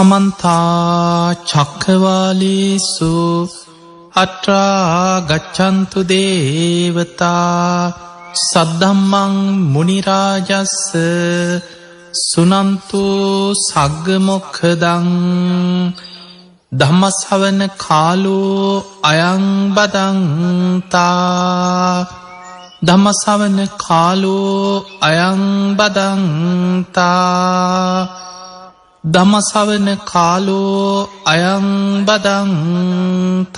සමන්තා චක්කවාලේසු අත්‍රා ගච්ඡන්තු දේවතා සද්ධම්මං මුනි රාජස්ස සුනන්තු සග්ග මොක්ඛදං ධම්මස්සවන කාලෝ අයං බදන්තා ධම්මස්සවන කාලෝ අයං බදන්තා ධම්මස්සවන කාලෝ අයං බදන්තා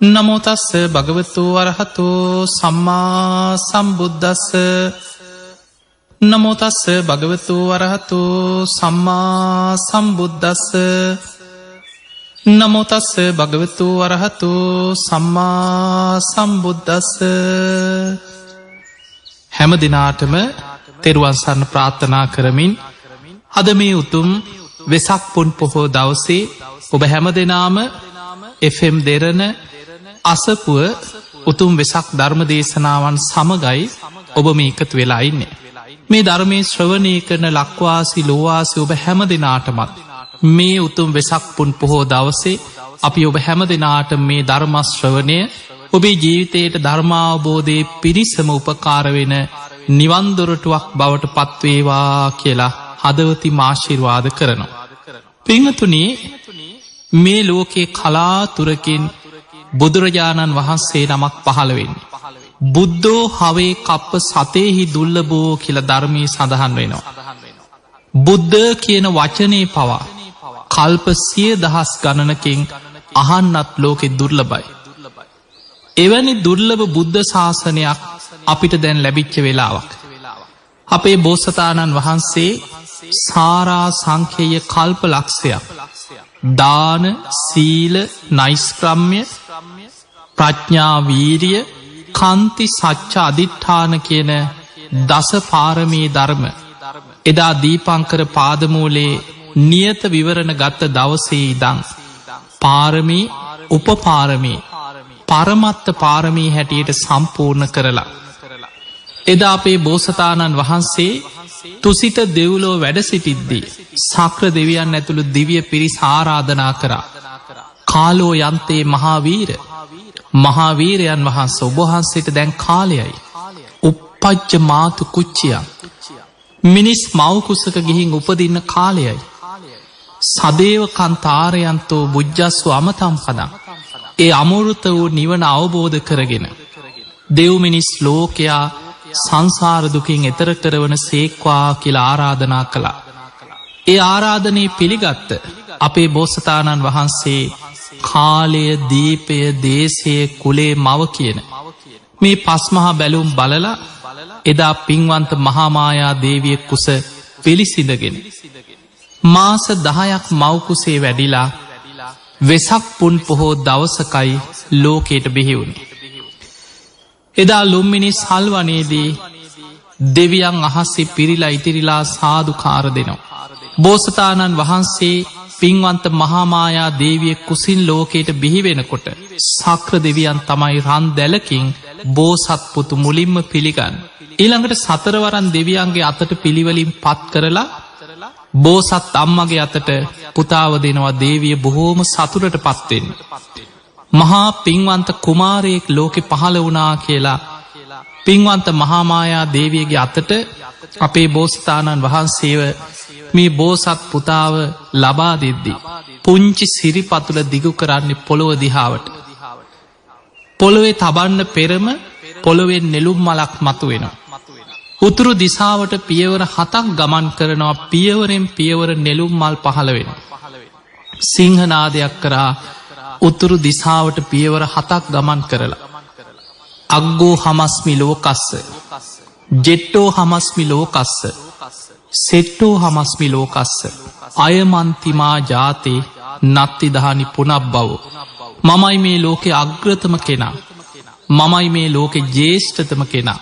නමෝ තස්ස භගවතු වරහතෝ සම්මා සම්බුද්දස්ස නමෝ තස්ස භගවතු වරහතෝ සම්මා සම්බුද්දස්ස නමෝ තස්ස භගවතු වරහතෝ සම්මා සම්බුද්දස්ස හැම දිනාටම තෙරුවන් සරණ ප්‍රාර්ථනා කරමින් අද මේ උතුම් වෙසක් පුන් පොහෝ දවසේ ඔබ හැම දෙනාම FM දෙරණ අසපුව උතුම් වෙසක් ධර්ම දේශනාවන් සමගයි ඔබ මේ එකතු වෙලා ඉන්නේ. මේ ධර්මයේ ශ්‍රවණය කරන ලක්වාසී ලෝවාසී ඔබ හැම දෙනාටමත් මේ උතුම් වෙසක් පුන් පොහෝ දවසේ අපි ඔබ හැම දෙනාට මේ ධර්ම ශ්‍රවණය ඔබේ ජීවිතයට ධර්මාවබෝධයේ පිරිසම උපකාර වෙන නිවන් දොරටුවක් බවට පත්වේවා කියලා හදවතින් ආශිර්වාද කරනවා. පින්වතුනි, මේ ලෝකේ කලාතුරකින් බුදුරජාණන් වහන්සේ නමක් පහළ වෙන්නේ. බුද්ධෝ හවේ කප්ප සතේහි දුර්ලභෝ කියලා ධර්මයේ සඳහන් වෙනවා. බුද්ධ කියන වචනේ පවා කල්ප 100,000 ගණනකින් අහන්නත් ලෝකෙ දුර්ලභයි. එවැනි දුර්ලභ බුද්ධ ශාසනයක් අපිට දැන් ලැබිච්ච වෙලාවක්. අපේ බෝසතාණන් වහන්සේ සාරා සංඛ්‍යය කල්ප ලක්ෂයක් දාන, සීල, නෛෂ්ක්‍රම්‍ය, ප්‍රඥා, වීරිය, කාන්ති, සච්ච, අදිඨාන කියන දස පාරමී ධර්ම එදා දීපංකර පාදමූලේ නියත විවරණ ගත්ත දවසේ ඉඳන් පාරමී, උපපාරමී, පරමත්ත පාරමී හැටියට සම්පූර්ණ කරලා එදා අපේ බෝසතාණන් වහන්සේ තුසිත දෙව්ලොව වැඩ සිටිද්දී සක්‍ර දෙවියන් ඇතුළු දිව්‍ය පිරිස් ආරාධනා කරා. කාලෝ යන්තේ මහාවීර, මහාවීරයන් වහන්සේ ඔබ වහන්සේට දැන් කාලයයි. උප්පජ්ජ මාතු කුච්චිය, මිනිස් මව්කුසක ගිහින් උපදින්න කාලයයි. සදේව කන්තාරයන්තෝ බුජ්ජස්සු අමතම් පදං, ඒ අමෘත වූ නිවන අවබෝධ කරගෙන දෙව් මිනිස් ලෝකයා සංසාර දුකින් එතර කරවන සේක්වා කියලා ආරාධනා කළා. ඒ ආරාධනය පිළිගත්ත අපේ බෝසතාණන් වහන්සේ කාලය, දීපය, දේශය, කුලේ, මව කියන මේ පස්මහා බැලුම් බලලා එදා පින්වන්ත මහාමායා දේවිය කුස පිළිසිඳගෙන මාස 10ක් මව්කුසේ වැඩිලා වෙසක් පුන් පොහෝ දවසකයි ලෝකයට බිහි වුණේ. එදා ලුම්මිනි සල්වනේදී දෙවියන් අහස්සේ පිරිලා ඉතිරිලා සාදුකාර දෙනවා. බෝසතාණන් වහන්සේ පින්වන්ත මහාමායා දේවිය කුසින් ලෝකයට බිහිවෙනකොට සක්‍ර දෙවියන් තමයි රන් දැලකින් බෝසත් පුතු මුලින්ම පිළිගන්න. ඊළඟට සතරවරන් දෙවියන්ගේ අතට පිළිවලින් පත් කරලා බෝසත් අම්මගේ අතට පුතාව දෙනවා. දේවිය බොහෝම සතුටට පත්වෙන්න. මහා පින්වන්ත කුමාරයෙක් ලෝකෙ පහළ වුණා කියලා පින්වන්ත මහාමායා දේවියගේ අතට අපේ බෝසතාණන් වහන්සේව මේ බෝසත් පුතාව ලබා දෙද්දී පුංචි සිරිපතුල දිගු කරන්නේ පොළොව දිහාවට. පොළොවේ තබන්න පෙරම පොළොවෙන් නෙළුම් මලක් මතුවෙනවා. උතුරු දිසාවට පියවර 7ක් ගමන් කරනවා. පියවරෙන් පියවර නෙළුම් මල් පහළ වෙනවා. සිංහනාදයක් කරා උතුරු දිසාවට පියවර 7ක් ගමන් කරලා අග්ගෝ හමස්මි ලෝකස්ස, ජෙට්ටෝ හමස්මි ලෝකස්ස, සෙට්ටෝ හමස්මි ලෝකස්ස, අයමන්තිමා ජාතේ නත්ති දහනි පුනබ්බව. මමයි මේ ලෝකෙ අග්‍රතම කෙනා, මමයි මේ ලෝකෙ ජේෂ්ඨතම කෙනා,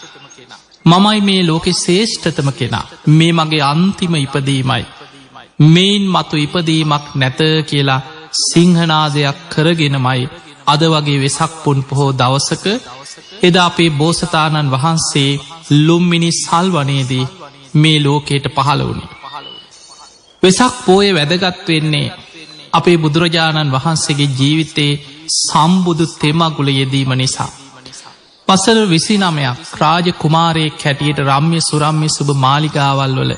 මමයි මේ ලෝකෙ ශ්‍රේෂ්ඨතම කෙනා. මේ මගේ අන්තිම ඉපදීමයි, මේන් මතු ඉපදීමක් නැත කියලා සිංහනාදයක් කරගෙනමයි අද වගේ වෙසක් පුන් පොහෝ දවසක එදා අපේ බෝසතාණන් වහන්සේ ලුම්මිනි සල්වනේදී මේ ලෝකයට පහළ වුණේ. වෙසක් පෝය වැදගත් වෙන්නේ අපේ බුදුරජාණන් වහන්සේගේ ජීවිතයේ සම්බුදු තෙමගුල යෙදීම නිසා. වසර 29ක් රාජ කුමාරයෙක් හැටියට රම්‍ය සුරම්‍ය සුබ මාලිගාවල් වල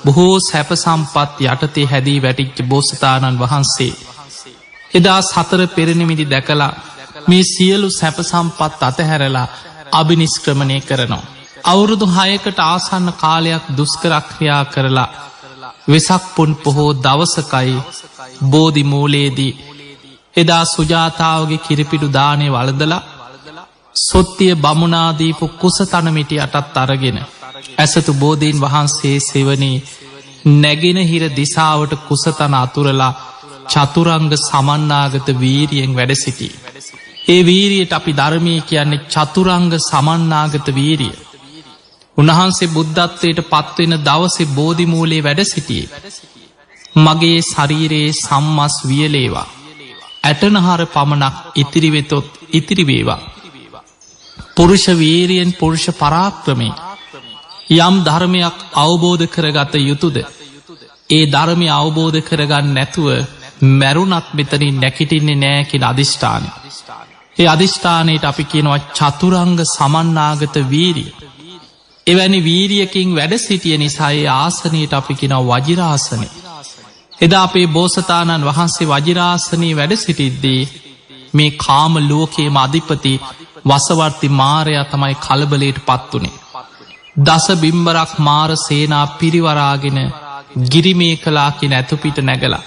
බොහෝ සැප සම්පත් යටතේ හැදී වැටිච්ච බෝසතාණන් වහන්සේ එදා සතර පෙරනිමිති දැකලා මේ සියලු සැප සම්පත් අතහැරලා අභිනිෂ්ක්‍රමණය කරනවා. අවුරුදු 6කට ආසන්න කාලයක් දුෂ්කරක්‍රියා කරලා වෙසක් පුන් පොහෝ දවසකයි බෝධි මූලයේදී එදා සුජාතාවගේ කිරිපිඩු දානය වළඳලා සොත්තිය බමුණාදීපු කුසතන මිටි අටත් අරගෙන ඇසතු බෝධීන් වහන්සේ සෙවනේ නැගෙනහිර දිසාවට කුසතන අතුරලා චතුරංග සමන්නාගත වීරියෙන් වැඩ සිටි. ඒ වීරියට අපි ධර්මය කියන්නේ චතුරංග සමන්නාගත වීරිය. උන්වහන්සේ බුද්ධත්වයට පත්වෙන දවසේ බෝධි මූලයේ වැඩ සිටියේ. මගේ ශරීරයේ සම්මස් වියලේවා. ඇටනහර පමණක් ඉතිරි වෙතොත් ඉතිරි වේවා. පුරුෂ වීරියෙන් පුරුෂ පරාක්‍රමයෙන් යම් ධර්මයක් අවබෝධ කරගත යුතුද ඒ ධර්මය අවබෝධ කරගන්න නැතුව මැරුණත් මෙතනින් නැකිටින්නේ නෑ කියන අධිෂ්ඨානය. ඒ අධිෂ්ඨානයට අපි කියනවා චතුරංග සමන්නාගත වීරිය. එවැනි වීරියකින් වැඩ සිටිය නිසා ඒ ආසනයට අපි කියනවා වජිරාසනය. එදා අපේ බෝසතාණන් වහන්සේ වජිරාසනයේ වැඩ සිටිද්දී මේ කාම ලෝකයේම අධිපති වසවර්ති මාරයා තමයි කලබලයට පත් වුණේ. දස බිම්බරක් මාර සේනා පිරිවරාගෙන ගිරිමේ කලා කියන ඇතුපිට නැගලා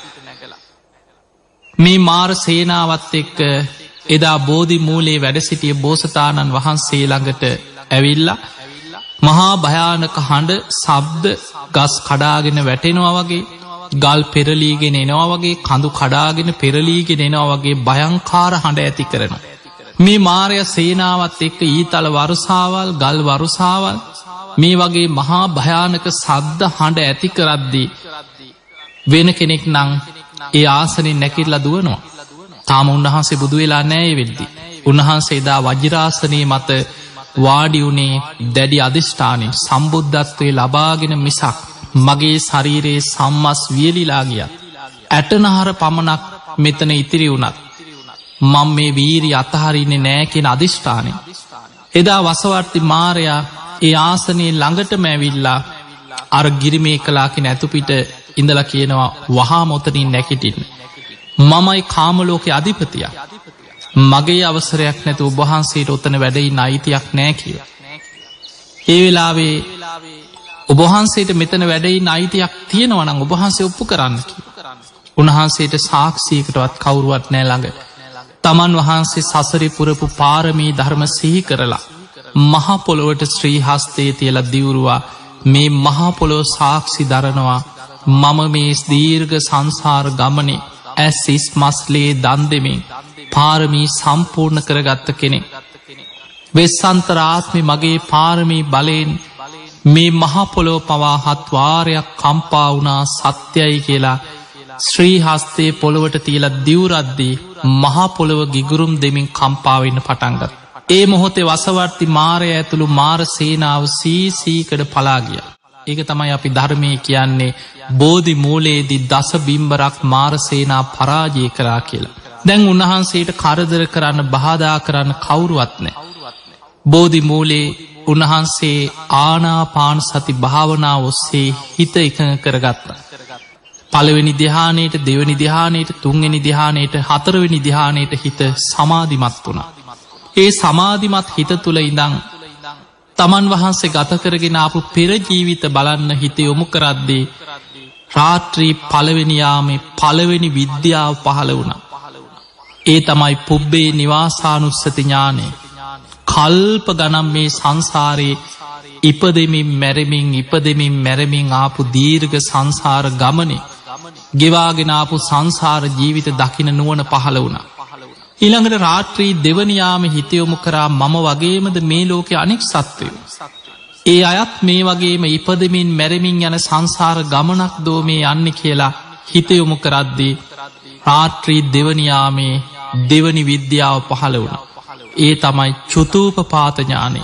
මේ මාර සේනාවත් එක්ක එදා බෝධි මූලයේ වැඩ සිටිය බෝසතාණන් වහන්සේ ළඟට ඇවිල්ලා මහා භයානක හඬ ශබ්ද ගස් කඩාගෙන වැටෙනවා වගේ ගල් පෙරලීගෙන එනවා වගේ කඳු කඩාගෙන පෙරලීගෙන එනවා වගේ භයංකාර හඬ ඇති කරනවා. මේ මාරය සේනාවත් එක්ක ඊතල වරුසාවල් ගල් වරුසාවල් මේ වගේ මහා භයානක සද්ද හඬ ඇති කරද්දී වෙන කෙනෙක් නම් ඒ ආසනෙන් නැකිරලා දුවනවා. තාම උන්වහන්සේ බුදු වෙලා නෑ වෙද්දී. උන්වහන්සේ එදා වජිරාසනයේ මත වාඩි වුණේ දැඩි අධිෂ්ඨානයෙන් සම්බුද්ධත්වයේ ලබාගෙන මිසක් මගේ ශරීරයේ සම්මස් වියලිලා ගියා. ඇටනහර පමණක් මෙතන ඉතිරි වුණත් මම මේ වීරිය අතහරින්නේ නෑ කියන අධිෂ්ඨානය. එදා වසවර්ති මාරයා ඒ ආසනයේ ළඟටම ඇවිල්ලා අර ගිරිමේ කලා කියන ඇතුපිට ඉඳලා කියනවා වහා මොතනින් නැගිටින්න. මමයි කාම ලෝකේ අධිපතියා. මගේ අවසරයක් නැතුව ඔබ වහන්සේට ඔතන වැඩ ඉන්න අයිතියක් නෑ කියලා. ඒ වෙලාවේ ඔබ වහන්සේට මෙතන වැඩ ඉන්න අයිතියක් තියෙනවා නම් ඔබ වහන්සේ ඔප්පු කරන්න කියලා. උන්වහන්සේට සාක්ෂියකටවත් කවුරුවත් නෑ ළඟ. තමන් වහන්සේ සසරේ පුරපු පාරමී ධර්ම සිහි කරලා මහ පොළොවට ශ්‍රී හස්තේ තියලා දිවුරුවා මේ මහ පොළොව සාක්ෂි දරනවා මම මේ දීර්ඝ සංසාර ගමනේ ඇස් ඉස් මස්ලේ දන් දෙමින් පාරමී සම්පූර්ණ කරගත්ත කෙනෙක්. වෙස්සන්තරාත්මේ මගේ පාරමී බලයෙන් මේ මහ පොළොව පවා 7 වාරයක් කම්පා වුණා සත්‍යයි කියලා ශ්‍රී හස්තේ පොළොවට තියලා දිවුරද්දී මහ පොළොව ගිගුරුම් දෙමින් කම්පා වෙන්න පටන් ගත්තා. ඒ මොහොතේ වසවර්ති මාරය ඇතුළු මාර සේනාව සීසීකඩ පලා ගියා. ඒක තමයි අපි ධර්මයේ කියන්නේ බෝධි මූලයේදී දස බිම්බරක් මාර සේනා පරාජය කරා කියලා. දැන් උන්වහන්සේට කරදර කරන්න බාධා කරන්න කවුරුවත් නැහැ. බෝධි මූලයේ උන්වහන්සේ ආනාපාන සති භාවනාව ඔස්සේ හිත එකඟ කරගත්තා. පළවෙනි ධ්‍යානයට දෙවෙනි ධ්‍යානයට තුන්වෙනි ධ්‍යානයට හතරවෙනි ධ්‍යානයට හිත සමාධිමත් වුණා. ඒ සමාධිමත් හිත තුළ ඉඳන් තමන් වහන්සේ ගත කරගෙන ආපු පෙර ජීවිත බලන්න හිත යොමු කරද්දී රාත්‍රී පළවෙනි යාමේ පළවෙනි විද්‍යාව පහළ වුණා. ඒ තමයි පුබ්බේ නිවාසානුස්සති ඥානය. කල්ප ගණන් මේ සංසාරේ ඉපදෙමින් මැරෙමින් ආපු දීර්ඝ සංසාර ගමනේ ගෙවාගෙන ආපු සංසාර ජීවිත දකින නුවණ පහළ වුණා. ඊළඟට රාත්‍රී දෙවනි යාමේ හිත යොමු කරා මම වගේමද මේ ලෝකේ අනෙක් සත්වයෝ. ඒ අයත් මේ වගේම ඉපදෙමින් මැරෙමින් යන සංසාර ගමනක් දෝ මේ යන්නේ කියලා හිත යොමු කරද්දී රාත්‍රී දෙවනි යාමේ දෙවනි විද්‍යාව පහළ වුණා. ඒ තමයි චුතූපපාත ඥානය.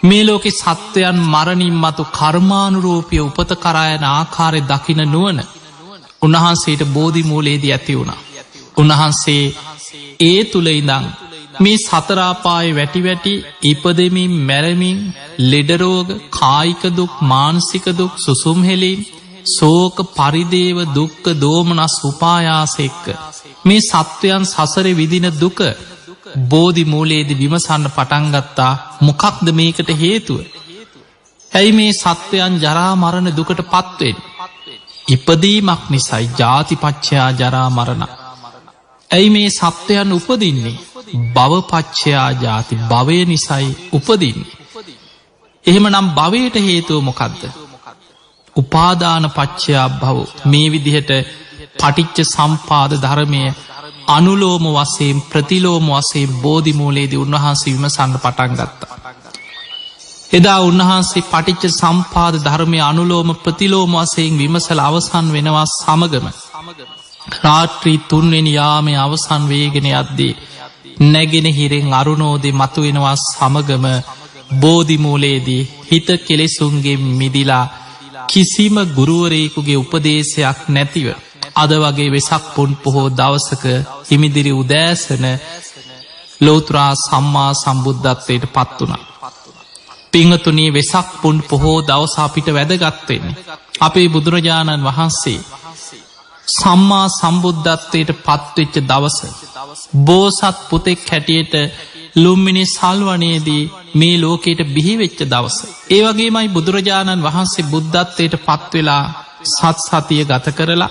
මේ ලෝකේ සත්වයන් මරණින් මතු කර්මානුරූපී උපත කරා යන ආකාරය දකින නුවණ උන්වහන්සේට බෝධි මූලයේදී ඇති වුණා. උන්වහන්සේ ඒ තුළ ඉඳන් මේ සතරාපාය වැටි වැටි ඉපදෙමින් මැරමින් ලෙඩරෝග කායික දුක් මානසික දුක් සුසුම් හෙලීම් සෝක පරිදේව දුක්ඛ දෝමනස් උපායාස එක්ක මේ සත්වයන් සසරේ විඳින දුක බෝධි මූලයේදී විමසන්න පටන් ගත්තා. මොකක්ද මේකට හේතුව? ඇයි මේ සත්වයන් ජරා මරණ දුකට පත් වෙන්නේ? ඉපදීමක් නිසායි ජාතිපච්චයා ජරා මරණ. ඇයි මේ සත්වයන් උපදින්නේ? භවපච්චයා ජාති භවය නිසායි උපදින්නේ. එහෙමනම් භවයට හේතුව මොකක්ද? උපාදාන පච්චයා භව. මේ විදිහට පටිච්ච සම්පාද ධර්මය අනුලෝම වශයෙන් ප්‍රතිලෝම වශයෙන් බෝධි මූලයේදී උන්වහන්සේ විමසන්න පටන් ගත්තා. එදා උන්වහන්සේ පටිච්ච සම්පාද ධර්මය අනුලෝම ප්‍රතිලෝම වශයෙන් විමසලා අවසන් වෙනවා සමගම රාත්‍රී 3 වෙනි යාමේ අවසන් වේගෙන යද්දී නැගෙන හිරෙන් අරුණෝදේ මතුවෙනවා සමගම බෝධි මූලයේදී හිත කෙලෙසුන්ගේ මිදිලා කිසිම ගුරුවරයෙකුගේ උපදේශයක් නැතිව අද වගේ වෙසක් පුන් පොහෝ දවසක හිමිදිරි උදෑසන ලෝතුරා සම්මා සම්බුද්ධත්වයට පත් වුණා. පිංහතුනී වෙසක් පුන් පොහෝ දවස අපිට වැදගත් වෙන්නේ අපේ බුදුරජාණන් වහන්සේ සම්මා සම්බුද්ධත්වයට පත්වෙච්ච දවස බෝසත් පුතෙක් හැටියට ලුම්මිනි සල්වනයේදී මේ ලෝකයට බිහිවෙච්ච දවස. ඒ වගේමයි බුදුරජාණන් වහන්සේ බුද්ධත්වයට පත්වෙලා සත්සතිය ගත කරලා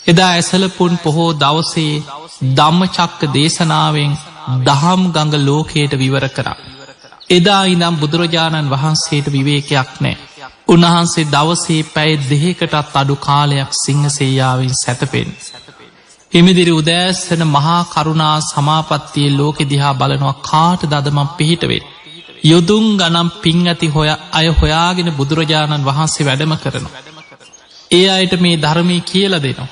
එදා ඇසලපුන් පොහෝ දවසේ ධම්මචක්ක දේශනාවෙන් දහම් ගඟ ලෝකයට විවර කරා. එදා ඉඳම් බුදුරජාණන් වහන්සේට විවේකයක් නෑ. උන්වහන්සේ දවසේ පැය 2කටත් අඩු කාලයක් සිංහසේයාවෙන් සැතපෙන්. හිමිදිරි උදෑසන මහා කරුණා සමාපත්තියේ ලෝකෙ දිහා බලනවා කාට දදමම් පිහිටවෙන්. යොදුන් ගනම් පින් ඇති අය හොයාගෙන බුදුරජාණන් වහන්සේ වැඩම කරනවා. ඒ අයට මේ ධර්මය කියල දෙනවා.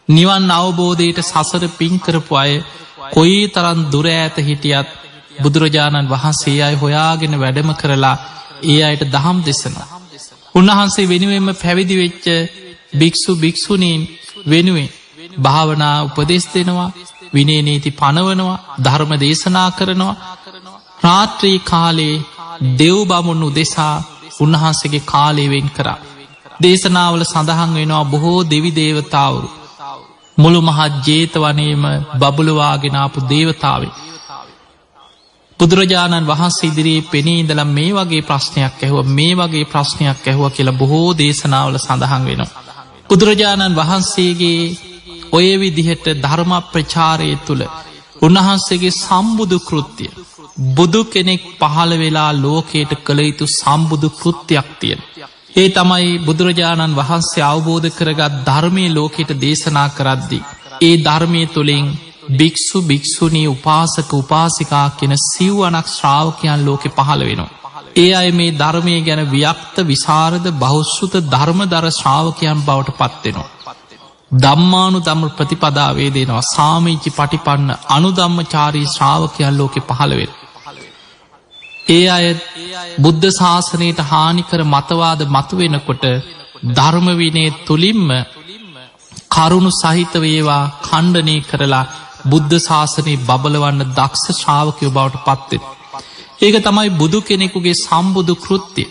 නිවන් අවබෝධයට සසර පින් කරපු අය කොයි තරන් දුර ඇත හිටියත් බුදුරජාණන් වහන්සේ අය හොයාගෙන වැඩම කරලා ඒ අයට දහම් දෙසනවා. උන්වහන්සේ වෙනුවෙන්ම පැවිදි වෙච්ච භික්ෂු භික්ෂුණීන් වෙනුවෙන් භාවනා උපදෙස් දෙනවා, විනය නීති පනවනවා, ධර්ම දේශනා කරනවා. රාත්‍රී කාලේ දෙව් බමුණු දෙසා උන්වහන්සේගේ කාලය වෙන් කරා. දේශනාවල සඳහන් වෙනවා බොහෝ දෙවි දේවතාවරු මුළු මහත් ජේතවනයේම බබළුවාගෙන ආපු දේවතාවෙ බුදුරජාණන් වහන්සේ ඉදිරියේ පෙනී ඉඳලා මේ වගේ ප්‍රශ්නයක් ඇහුවා කියලා බොහෝ දේශනාවල සඳහන් වෙනවා. බුදුරජාණන් වහන්සේගේ ඔය විදිහට ධර්ම ප්‍රචාරය තුළ උන්වහන්සේගේ සම්බුදු කෘත්‍ය බුදු කෙනෙක් පහළ වෙලා ලෝකයට කළ යුතු සම්බුදු කෘත්‍යයක් තියෙන. ඒ තමයි බුදුරජාණන් වහන්සේ අවබෝධ කරගත් ධර්මය ලෝකයට දේශනා කරද්දී. ඒ ධර්මය තුළින් භික්ෂු භික්ෂුණී උපාසක උපාසිකා කියන සිව්වනක් ශ්‍රාවකයන් ලෝකෙ පහළ වෙනවා. ඒ අය මේ ධර්මය ගැන ව්‍යක්ත විසරද බහුශ්‍රුත ධර්මදර ශ්‍රාවකයන් බවට පත්වෙනවා. ධම්මානු ධම්ම ප්‍රතිපදාවේ දෙනවා සාමීචි පටිපන්න අනුධම්මචාරී ශ්‍රාවකයන් ලෝකෙ පහළ වෙනවා. ඒ අය බුද්ධ ශාසනයට හානිකර මතවාද මතුවෙනකොට ධර්ම විනය තුලින්ම කරුණු සහිත වේවා ඛණ්ඩනය කරලා බුද්ධ ශාසනය බබලවන්න දක්ෂ ශ්‍රාවකයෝ බවට පත්වෙන. ඒක තමයි බුදු කෙනෙකුගේ සම්බුදු කෘත්‍යය.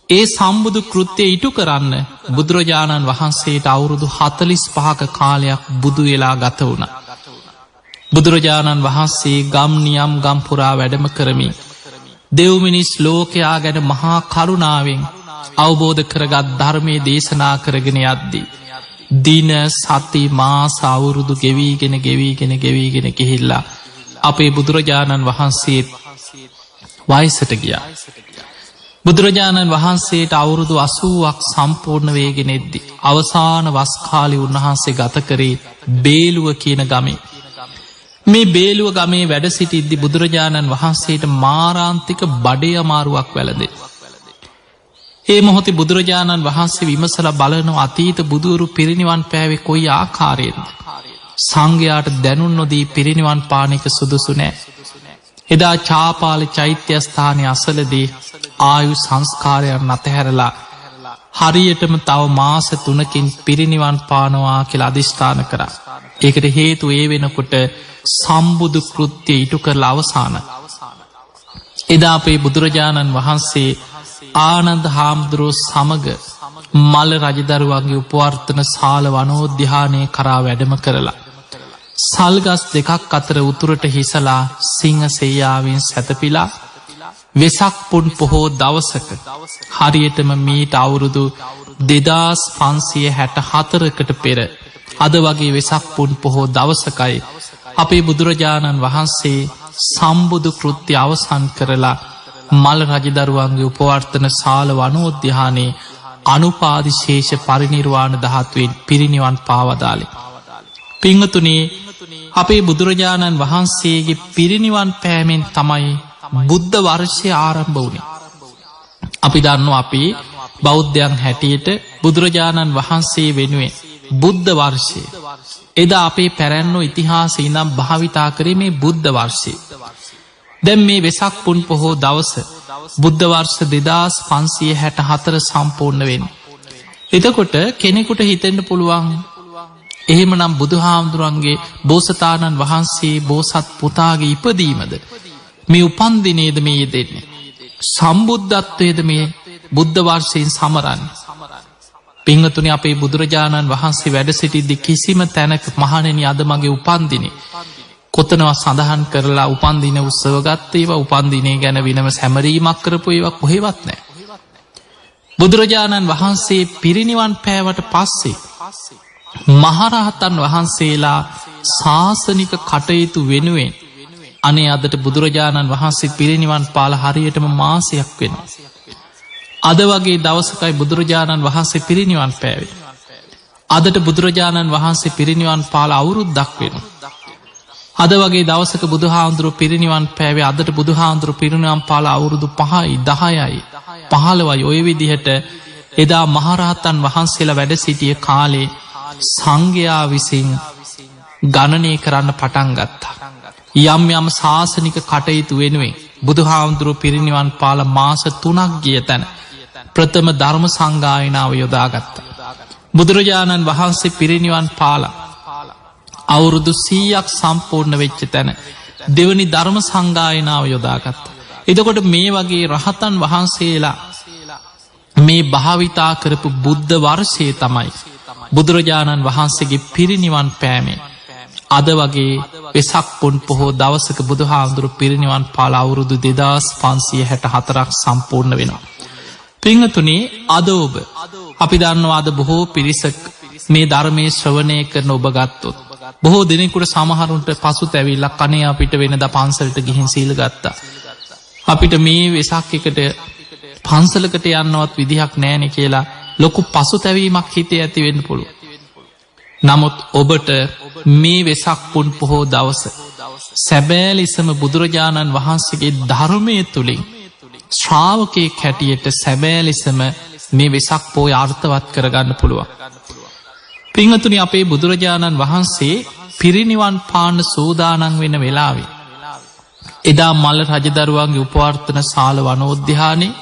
ඒ සම්බුදු කෘත්‍යය ඉටු කරන්න බුදුරජාණන් වහන්සේට අවුරුදු 45ක කාලයක් බුදු වෙලා ගත වුණා. බුදුරජාණන් වහන්සේ ගම් නියම් ගම් පුරා වැඩම කරමින් දෙව් මිනිස් ලෝකයා ගැන මහා කරුණාවෙන් අවබෝධ කරගත් ධර්මයේ දේශනා කරගෙන යද්දී දින සති මාස අවුරුදු ගෙවීගෙන ගිහිල්ලා අපේ බුදුරජාණන් වහන්සේත් වයසට ගියා. බුදුරජාණන් වහන්සේට අවුරුදු 80ක් සම්පූර්ණ වේගෙන එද්දී අවසාන වස් කාලේ උන්වහන්සේ ගත කරේ බේලුව කියන ගමේ. මේ බේලුව ගමේ වැඩ සිටිද්දි බුදුරජාණන් වහන්සේට මාරාන්තික බඩේ අමාරුවක් වැළඳේ. ඒ මොහොතේ බුදුරජාණන් වහන්සේ විමසලා බලන අතීත බුදුවරු පිරිනිවන් පෑවේ කොයි ආකාරයෙන්ද? සංඝයාට දැනුම් නොදී පිරිනිවන් පාන එක සුදුසු නෑ. එදා චාපාල චෛත්‍ය ස්ථානයේ අසලදී ආයු සංස්කාරයන් අතහැරලා හරියටම තව මාස 3කින් පිරිනිවන් පානවා කියලා අධිෂ්ඨාන කරා. ඒකට හේතු ඒ වෙනකොට සම්බුදු කෘත්‍ය ඉටු කරලා අවසాన. එදා අපේ බුදුරජාණන් වහන්සේ ආනන්ද හාමුදුරුවෝ සමග මල්ල රජදරුවන්ගේ උපවර්තන ශාල වනෝද්‍යානය කරා වැඩම කරලා සල්ගස් දෙකක් අතර උතුරට හිසලා සිංහ සෙයියාවෙන් සැතපීලා වෙසක් පුන් පොහෝ දවසක හරියටම මීට අවුරුදු 2564කට පෙර අද වගේ වෙසක් පුන් පොහෝ දවසකයි අපේ බුදුරජාණන් වහන්සේ සම්බුදු කෘත්‍ය අවසන් කරලා මල්ල රජදරුවන්ගේ උපවර්තන ශාල වනෝද්‍යානයේ අනුපාදිශේෂ පරිනිර්වාණ ධාතුවෙන් පිරිනිවන් පාවදාලේ. පින්වතුනි, අපේ බුදුරජාණන් වහන්සේගේ පිරිනිවන් පෑමෙන් තමයි බුද්ධ වර්ෂය ආරම්භ වුණේ. අපි දන්නවා අපි බෞද්ධයන් හැටියට බුදුරජාණන් වහන්සේ වෙනුවෙන් බුද්ධ වර්ෂය එදා අපේ පැරැන්නෝ ඉතිහාසයේ ඉඳන් භාවිතා කරේ මේ බුද්ධ වර්ෂය. දැන් මේ වෙසක් පුන් පොහෝ දවස බුද්ධ වර්ෂ 2564 සම්පූර්ණ වෙන්නේ. එතකොට කෙනෙකුට හිතෙන්න පුළුවන් එහෙමනම් බුදුහාමුදුරන්ගේ බෝසතාණන් වහන්සේ බෝසත් පුතාගේ ඉපදීමද මේ උපන්දිනේද මේ යෙදෙන්නේ? සම්බුද්ධත්වයේද මේ බුද්ධ වර්ෂයෙන් සමරන්නේ? පින්වතුනි, අපේ බුදුරජාණන් වහන්සේ වැඩ සිටිද්දී කිසිම තැනක මහණෙනි අද මගේ උපන්දිනේ කොතනවා සඳහන් කරලා උපන්දින උත්සව ගත්ත ඒවා උපන්දිනේ ගැන වෙනම සැමරීමක් කරපු ඒවා කොහෙවත් නැහැ. බුදුරජාණන් වහන්සේ පිරිනිවන් පෑවට පස්සේ මහරහතන් වහන්සේලා ශාසනික කටයුතු වෙනුවෙන් අනේ අදට බුදුරජාණන් වහන්සේ පිරිනිවන් පාලා හරියටම මාසයක් වෙනවා. අද වගේ දවසකයි බුදුරජාණන් වහන්සේ පිරිනිවන් පෑවේ. අදට බුදුරජාණන් වහන්සේ පිරිනිවන් පාලා අවුරුද්දක් වෙනවා. අද වගේ දවසක බුදුහාමුදුරුවෝ පිරිනිවන් පෑවේ අදට බුදුහාමුදුරුවෝ පිරිනිවන් පාලා අවුරුදු 5යි 10යි 15යි ඔය විදිහට එදා මහරහතන් වහන්සේලා වැඩ සිටිය කාලේ සංඝයා විසින් ගණනය කරන්න පටන් ගත්තා. යම් යම් ශාසනික කටයුතු වෙනුවෙන් බුදුහාමුදුරුවෝ පිරිනිවන් පාලා මාස 3ක් ගිය තැන ප්‍රථම ධර්ම සංගායනාව යොදාගත්තා. බුදුරජාණන් වහන්සේ පිරිනිවන් පාලා අවුරුදු 100ක් සම්පූර්ණ වෙච්ච තැන දෙවනි ධර්ම සංගායනාව යොදාගත්තා. එතකොට මේ වගේ රහතන් වහන්සේලා මේ භාවිතා කරපු බුද්ධ වර්ෂය තමයි බුදුරජාණන් වහන්සේගේ පිරිනිවන් පෑමේ. අද වගේ වෙසක් පුන් පොහෝ දවසක බුදුහාමුදුරුවෝ පිරිනිවන් පාලා අවුරුදු 2564ක් සම්පූර්ණ වෙනවා. පින්වතුනි, අද ඔබ අපි දන්නවා අද බොහෝ පිරිසක් මේ ධර්මයේ ශ්‍රවණය කරන ඔබ ගත්තොත් බොහෝ දිනෙකට සමහරුන්ට පසුතැවිල්ලක් අනේ අපිට වෙනදා පන්සලට ගිහින් සීල ගත්තා. අපිට මේ වෙසක් එකට පන්සලකට යන්නවත් විදිහක් නැහැනේ කියලා ලොකු පසුතැවීමක් හිතේ ඇති වෙන්න පුළුවන්. නමුත් ඔබට මේ වෙසක් පුන් පොහෝ දවස සැබෑ ලෙසම බුදුරජාණන් වහන්සේගේ ධර්මයේ තුලින් ශ්‍රාවකයෙක් හැටියට සැබෑ ලෙසම මේ වෙසක් පොය අර්ථවත් කරගන්න පුළුවන්. පින්වතුනි, අපේ බුදුරජාණන් වහන්සේ පිරිනිවන් පාන්න සූදානම් වෙන වෙලාවේ එදා මල්ල රජදරුවන්ගේ උපවර්තන ශාල වනෝද්‍යානයේ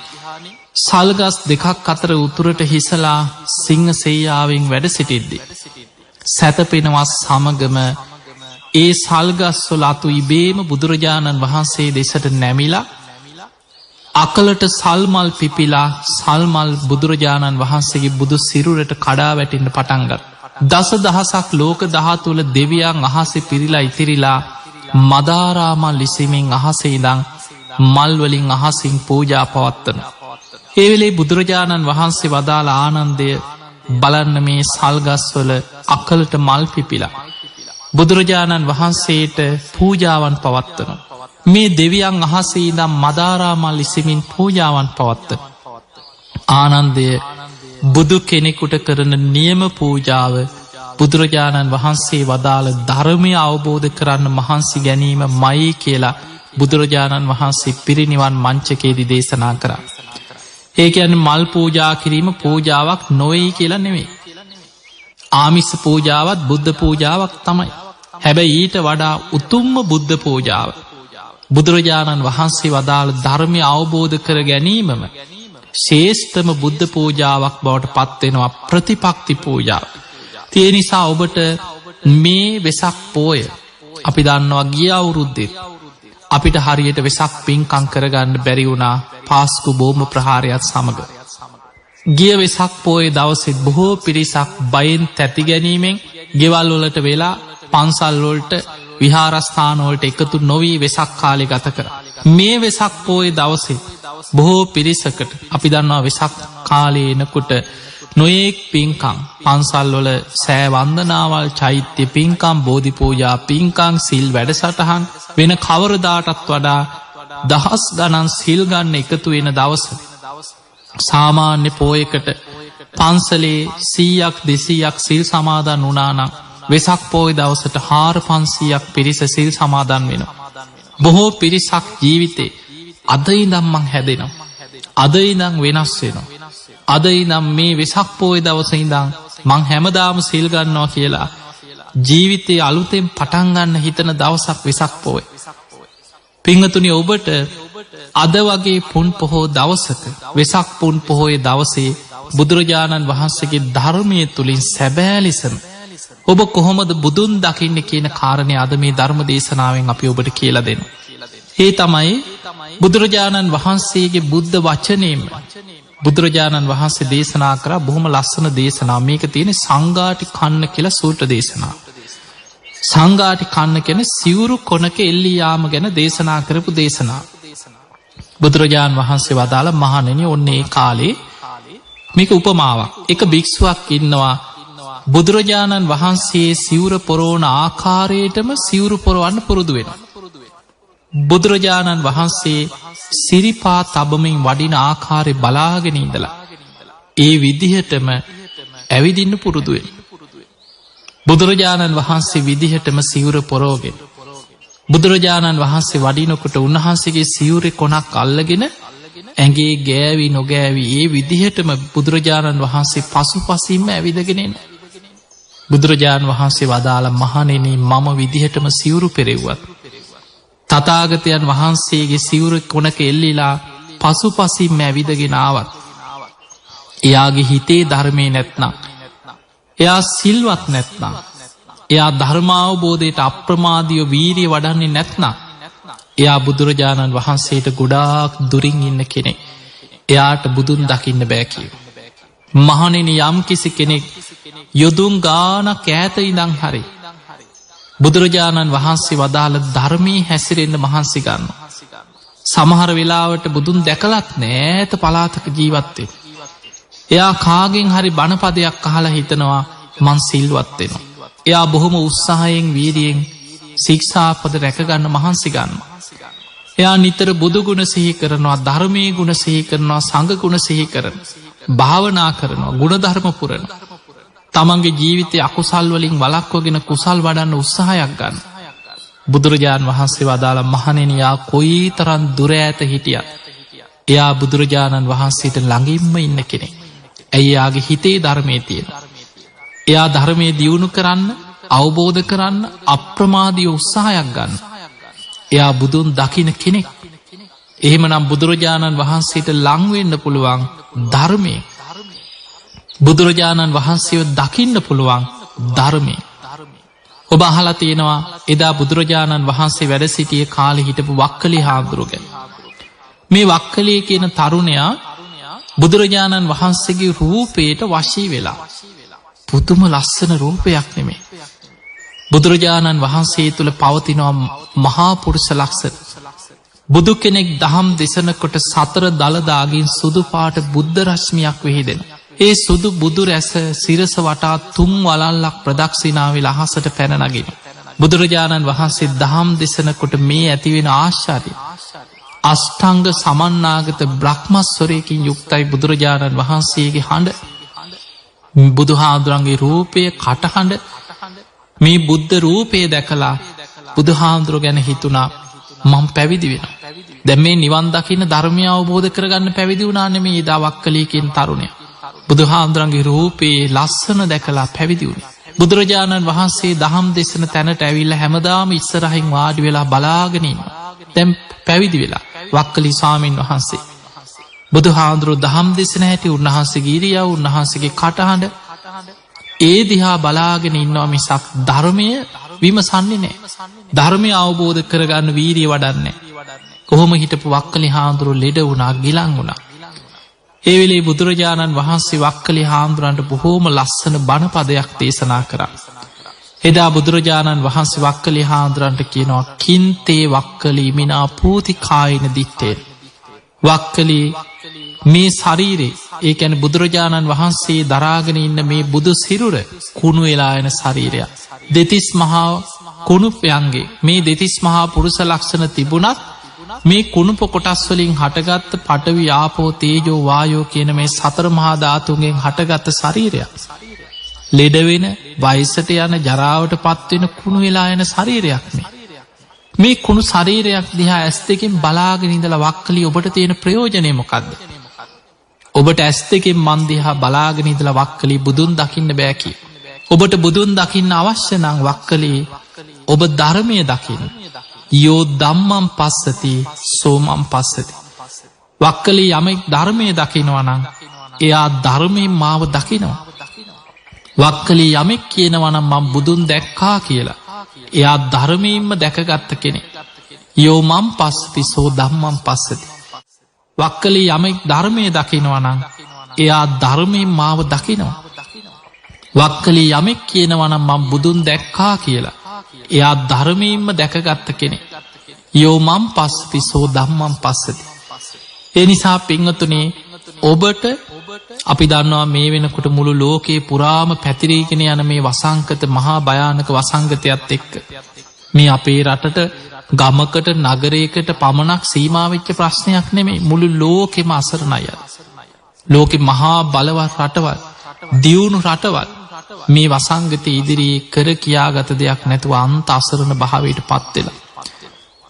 සල්ගස් දෙකක් අතර උතුරට හිසලා සිංහ සෙයියාවෙන් වැඩ සිටිද්දී සැතපෙනවා සමගම ඒ සල්ගස් වල අතු ඉබේම බුදුරජාණන් වහන්සේ දෙසට නැමිලා අකලට සල්මල් පිපිලා සල්මල් බුදුරජාණන් වහන්සේගේ බුදු සිරුරට කඩා වැටෙන්න පටන් ගත්තා. දසදහසක් ලෝක ධාතුවල දෙවියන් අහසේ පිරීලා ඉතිරිලා මදාරාමල් ඉසිමින් අහසේ ඉඳන් මල් වලින් අහසින් පූජා පවත්වනවා. ඒ වෙලේ බුදුරජාණන් වහන්සේ වදාළ ආනන්දය බලන්න මේ සල්ගස්වල අකලට මල් පිපිලා බුදුරජාණන් වහන්සේට පූජාවන් පවත්වනවා. මේ දෙවියන් අහසේ ඉඳන් මදාරාමල් ඉසිමින් පූජාවන් පවත්වනවා. ආනන්දය බුදු කෙනෙකුට කරන නියම පූජාව බුදුරජාණන් වහන්සේ වදාළ ධර්මය අවබෝධ කරන්න මහන්සි ගැනීම මයි කියලා බුදුරජාණන් වහන්සේ පිරිනිවන් මංචකයේදී දේශනා කරා. ඒ කියන්නේ මල් පූජා කිරීම පූජාවක් නොවේ කියලා නෙමෙයි. ආමිස පූජාවත් බුද්ධ පූජාවක් තමයි. හැබැයි ඊට වඩා උතුම්ම බුද්ධ පූජාව බුදුරජාණන් වහන්සේ වදාළ ධර්මය අවබෝධ කර ගැනීමම ශේෂ්ඨම බුද්ධ පූජාවක් බවට පත්වෙනවා ප්‍රතිපක්ති පූජාව. තිය නිසා ඔබට මේ වෙසක් පෝය අපි දන්නවා ගිය අවුරුද්දෙත් අපිට හරියට වෙසක් පින්කං කරගන්න බැරි වුණා පාස්කු බෝම ප්‍රහාරයත් සමඟ. ගිය වෙසක් පෝය දවසෙත් බොහෝ පිරිසක් බයෙන් තැති ගැනීමෙන් ගෙවල්වලට වෙලා පන්සල්වොල්ට විහාරස්ථානවලට එකතු නොවී වෙසක් කාලෙ ගත කර. මේ වෙසක් පෝය දවසේ බොහෝ පිරිසකට අපි දන්නවා වෙසක් කාලේ එනකොට නොයෙක් පින්කං පන්සල්වල සෑවන්දනාවල් චෛත්‍ය පින්කම් බෝධිපූජා පින්කං සිල් වැඩසටහන් වෙන කවරදාටත් වඩා දහස් ගණන් සිල් ගන්න එකතු වෙන දවස. සාමාන්‍ය පෝයකට පන්සලේ 100ක් 200ක් සිල් සමාදන් වුණානම් වෙසක් පෝය දවසට 400-500ක් පිරිස සිල් සමාදන් වෙනවා. බොහෝ පිරිසක් ජීවිතේ අද ඉඳන් මං හැදෙනවා. අද ඉඳන් වෙනස් වෙනවා. අද ඉඳන් මේ වෙසක් පෝය දවසේ ඉඳන් මං හැමදාම සිල් ගන්නවා කියලා ජීවිතේ අලුතෙන් පටන් ගන්න හිතන දවසක් වෙසක් පෝය. පින්වතුනි ඔබට අද වගේ පුන් පොහෝ දවසක වෙසක් පුන් පොහොය දවසේ බුදුරජාණන් වහන්සේගේ ධර්මය තුලින් සැබෑ ලෙසම ඔබ කොහොමද බුදුන් දකින්න කියන කාරණය අද මේ ධර්ම දේශනාවෙන් අපි ඔබට කියලා දෙනවා. ඒ තමයි බුදුරජාණන් වහන්සේගේ බුද්ධ වචනේම බුදුරජාණන් වහන්සේ දේශනා කරා බොහොම ලස්සන දේශනා. මේක තියෙන්නේ සංඝාටි කන්න කියලා සූත්‍ර දේශනාව. සංඝාටි කන්න කියන්නේ සිවුරු කොනක එල්ලී යාම ගැන දේශනා කරපු දේශනාව. බුදුරජාණන් වහන්සේ වදාළ මහණෙනි ඔන්න ඒ කාලේ මේක උපමාවක්. එක භික්ෂුවක් ඉන්නවා බුදුරජාණන් වහන්සේ සිවුර පොරෝණ ආකාරයටම සිවුරු පොරවන්න පුරුදු වෙනවා. බුදුරජාණන් වහන්සේ සිරිපා තබමින් වඩින ආකාරය බලාගෙන ඉඳලා ඒ විදිහටම ඇවිදින්න පුරුදු වෙනවා. බුදුරජාණන් වහන්සේ විදිහටම සිවුර පොරෝගෙන බුදුරජාණන් වහන්සේ වඩිනකොට උන්වහන්සේගේ සිවුරේ කොනක් අල්ලගෙන ඇඟේ ගෑවි නොගෑවි ඒ විදිහටම බුදුරජාණන් වහන්සේ පසුපසින්ම ඇවිදගෙන එනවා. බුදුරජාණන් වහන්සේ වදාළ මහණෙනි මම විදිහටම සිවුරු පෙරෙව්වත් තථාගතයන් වහන්සේගේ සිවුර කොනක එල්ලිලා පසුපසින්ම ඇවිදගෙන ආවත් එයාගේ හිතේ ධර්මයේ නැත්නම් එයා සිල්වත් නැත්නම් එයා ධර්මාවබෝධයට අප්‍රමාදීව වීරිය වඩන්නේ නැත්නම් එයා බුදුරජාණන් වහන්සේට ගොඩාක් දුරින් ඉන්න කෙනෙක්. එයාට බුදුන් දකින්න බෑ කියලා. මහණෙනි යම් කිසි කෙනෙක් යොදුන් ගානක් ඈත ඉඳන් හරි බුදුරජාණන් වහන්සේ වදාළ ධර්මයේ හැසිරෙන්න මහන්සි ගන්නවා. සමහර වෙලාවට බුදුන් දැකලත් නෑත පළාතක ජීවත් වෙන. එයා කාගෙන් හරි බණපදයක් අහලා හිතනවා මං සිල්වත් වෙනවා. එයා බොහොම උත්සාහයෙන් වීරියෙන් ශික්ෂාපද රැකගන්න මහන්සි ගන්නවා. එයා නිතර බුදු ගුණ සිහි කරනවා, ධර්මයේ ගුණ සිහි කරනවා, සංඝ ගුණ සිහි කරනවා, භාවනා කරනවා, ගුණ ධර්ම පුරනවා. තමන්ගේ ජීවිතයේ අකුසල් වලින් වළක්වගෙන කුසල් වඩන්න උත්සාහයක් ගන්න. බුදුරජාණන් වහන්සේ වදාළ මහණෙනි යා කොයිතරම් දුර ඈත හිටියත් එයා බුදුරජාණන් වහන්සේට ළඟින්ම ඉන්න කෙනෙක්. ඇයි එයාගේ හිතේ ධර්මයේ තියෙනවා. එයා ධර්මයේ දියුණු කරන්න, අවබෝධ කරන්න අප්‍රමාදී උත්සාහයක් ගන්න. එයා බුදුන් දකින්න කෙනෙක්. එහෙමනම් බුදුරජාණන් වහන්සේට ලං වෙන්න පුළුවන් ධර්මයේ. බුදුරජාණන් වහන්සේව දකින්න පුළුවන් ධර්මයේ. ඔබ අහලා තියෙනවා එදා බුදුරජාණන් වහන්සේ වැඩ සිටියේ කාලේ හිටපු වක්කලි හාමුදුරුවෝ ගැන. මේ වක්කලී කියන තරුණයා බුදුරජාණන් වහන්සේගේ රූපයට වශී වෙලා. පුදුම ලස්සන රූපයක් නෙමේ. බුදුරජාණන් වහන්සේ තුළ පවතිනවා මහා පුරුෂ ලක්ෂණ. බුදු කෙනෙක් දහම් දෙසනකොට සතර දළදාගින් සුදු පාට බුද්ධ රශ්මියක් විහිදෙන. ඒ සුදු බුදු රැස සිරස වටා තුන් වලල්ලක් ප්‍රදක්ෂිනාවෙල අහසට පැන නගින. බුදුරජාණන් වහන්සේ දහම් දෙසනකොට මේ ඇතිවෙන ආශ්චර්යය අෂ්ටාංග සමන්නාගත බ්‍රහ්මස්වරයකින් යුක්තයි බුදුරජාණන් වහන්සේගේ හඬ. බුදුහාමුදුරන්ගේ රූපය කටහඬ මේ බුද්ධ රූපය දැකලා බුදුහාමුදුරුවෝ ගැන හිතුණා මම පැවිදි වෙනවා. දැන් මේ නිවන් දකින්න ධර්මය අවබෝධ කරගන්න පැවිදි වුණා නෙමෙයි එදා වක්කලී කියන තරුණයා. බුදුහාමුදුරන්ගේ රූපේ ලස්සන දැකලා පැවිදි වුණා. බුදුරජාණන් වහන්සේ දහම් දෙසන තැනට ඇවිල්ලා හැමදාම ඉස්සරහින් වාඩි වෙලා බලාගෙන ඉන්නවා. දැන් පැවිදි වෙලා වක්කලී ස්වාමීන් වහන්සේ බුදු හාමුදුරුවෝ දහම් දෙසන හැටි උන්වහන්සේගේ ඉරියව් උන්වහන්සේගේ කටහඬ ඒ දිහා බලාගෙන ඉන්නවා මිසක් ධර්මය විමසන්නේ නැහැ. ධර්මය අවබෝධ කරගන්න වීරිය වඩන්නේ නැහැ. කොහොම හිටපු වක්කලි හාමුදුරුවෝ ලෙඩ වුණා, ගිලන් වුණා. ඒ වෙලේ බුදුරජාණන් වහන්සේ වක්කලි හාමුදුරන්ට බොහෝම ලස්සන බණ පදයක් දේශනා කරා. එදා බුදුරජාණන් වහන්සේ වක්කලි හාමුදුරන්ට කියනවා කින්තේ වක්කලි මිනා පූති කායින දිත්තේ. වක්කලි මේ ශරීරේ, ඒ කියන්නේ බුදුරජාණන් වහන්සේ දරාගෙන ඉන්න මේ බුදු සිරුර කුණු වෙලා යන ශරීරයක්. දෙතිස් මහා කුණුපයන්ගේ මේ දෙතිස් මහා පුරුෂ ලක්ෂණ තිබුණත් මේ කුණුප කොටස් වලින් හටගත්ත පඨවි ආපෝ තේජෝ වායෝ කියන මේ සතර මහා ධාතුන්ගෙන් හටගත්ත ශරීරයක්. ලෙඩ වෙන, වයසට යන, ජරාවට පත්වෙන කුණු වෙලා යන ශරීරයක් මේ කුණු ශරීරයක් දිහා ඇස් දෙකෙන් බලාගෙන ඉඳලා වක්කලි ඔබට තියෙන ප්‍රයෝජනය මොකක්ද? ඔබට ඇස් දෙකෙන් මන් දිහා බලාගෙන ඉඳලා වක්කලි බුදුන් දකින්න බෑ කි. ඔබට බුදුන් දකින්න අවශ්‍ය නම් වක්කලි ඔබ ධර්මය දකින්න. යෝ ධම්මං පස්සති සෝමං පස්සති. වක්කලි යමෙක් ධර්මය දකිනවා නම් එයා ධර්මයෙන් මාව දකිනවා. වක්කලි යමෙක් කියනවා නම් මම බුදුන් දැක්කා කියලා එයා ධර්මයෙන්ම දැකගත්ත කෙනෙක්. යෝ මං පස්සති සෝ ධම්මං පස්සති. වක්කලි යමෙක් ධර්මය දකිනවා නම් එයා ධර්මයෙන් මාව දකිනවා. වක්කලි යමෙක් කියනවා නම් මම බුදුන් දැක්කා කියලා එයා ධර්මයෙන්ම දැකගත්ත කෙනෙක්. යෝ මං පස්සති සෝ ධම්මං පස්සති. ඒ නිසා පින්වතුනි ඔබට අපි දන්නවා මේ වෙනකොට මුළු ලෝකේ පුරාම පැතිරීගෙන යන මේ වසංගත මහා භයානක වසංගතයත් එක්ක මේ අපේ රටට ගමකට නගරයකට පමණක් සීමා වෙච්ච ප්‍රශ්නයක් නෙමෙයි, මුළු ලෝකෙම අසරණයි. ලෝකෙ මහා බලවත් රටවල්, දියුණු රටවල් මේ වසංගතය ඉදිරියේ කර කියාගත දෙයක් නැතුව අන්ත අසරණ භාවයට පත් වෙලා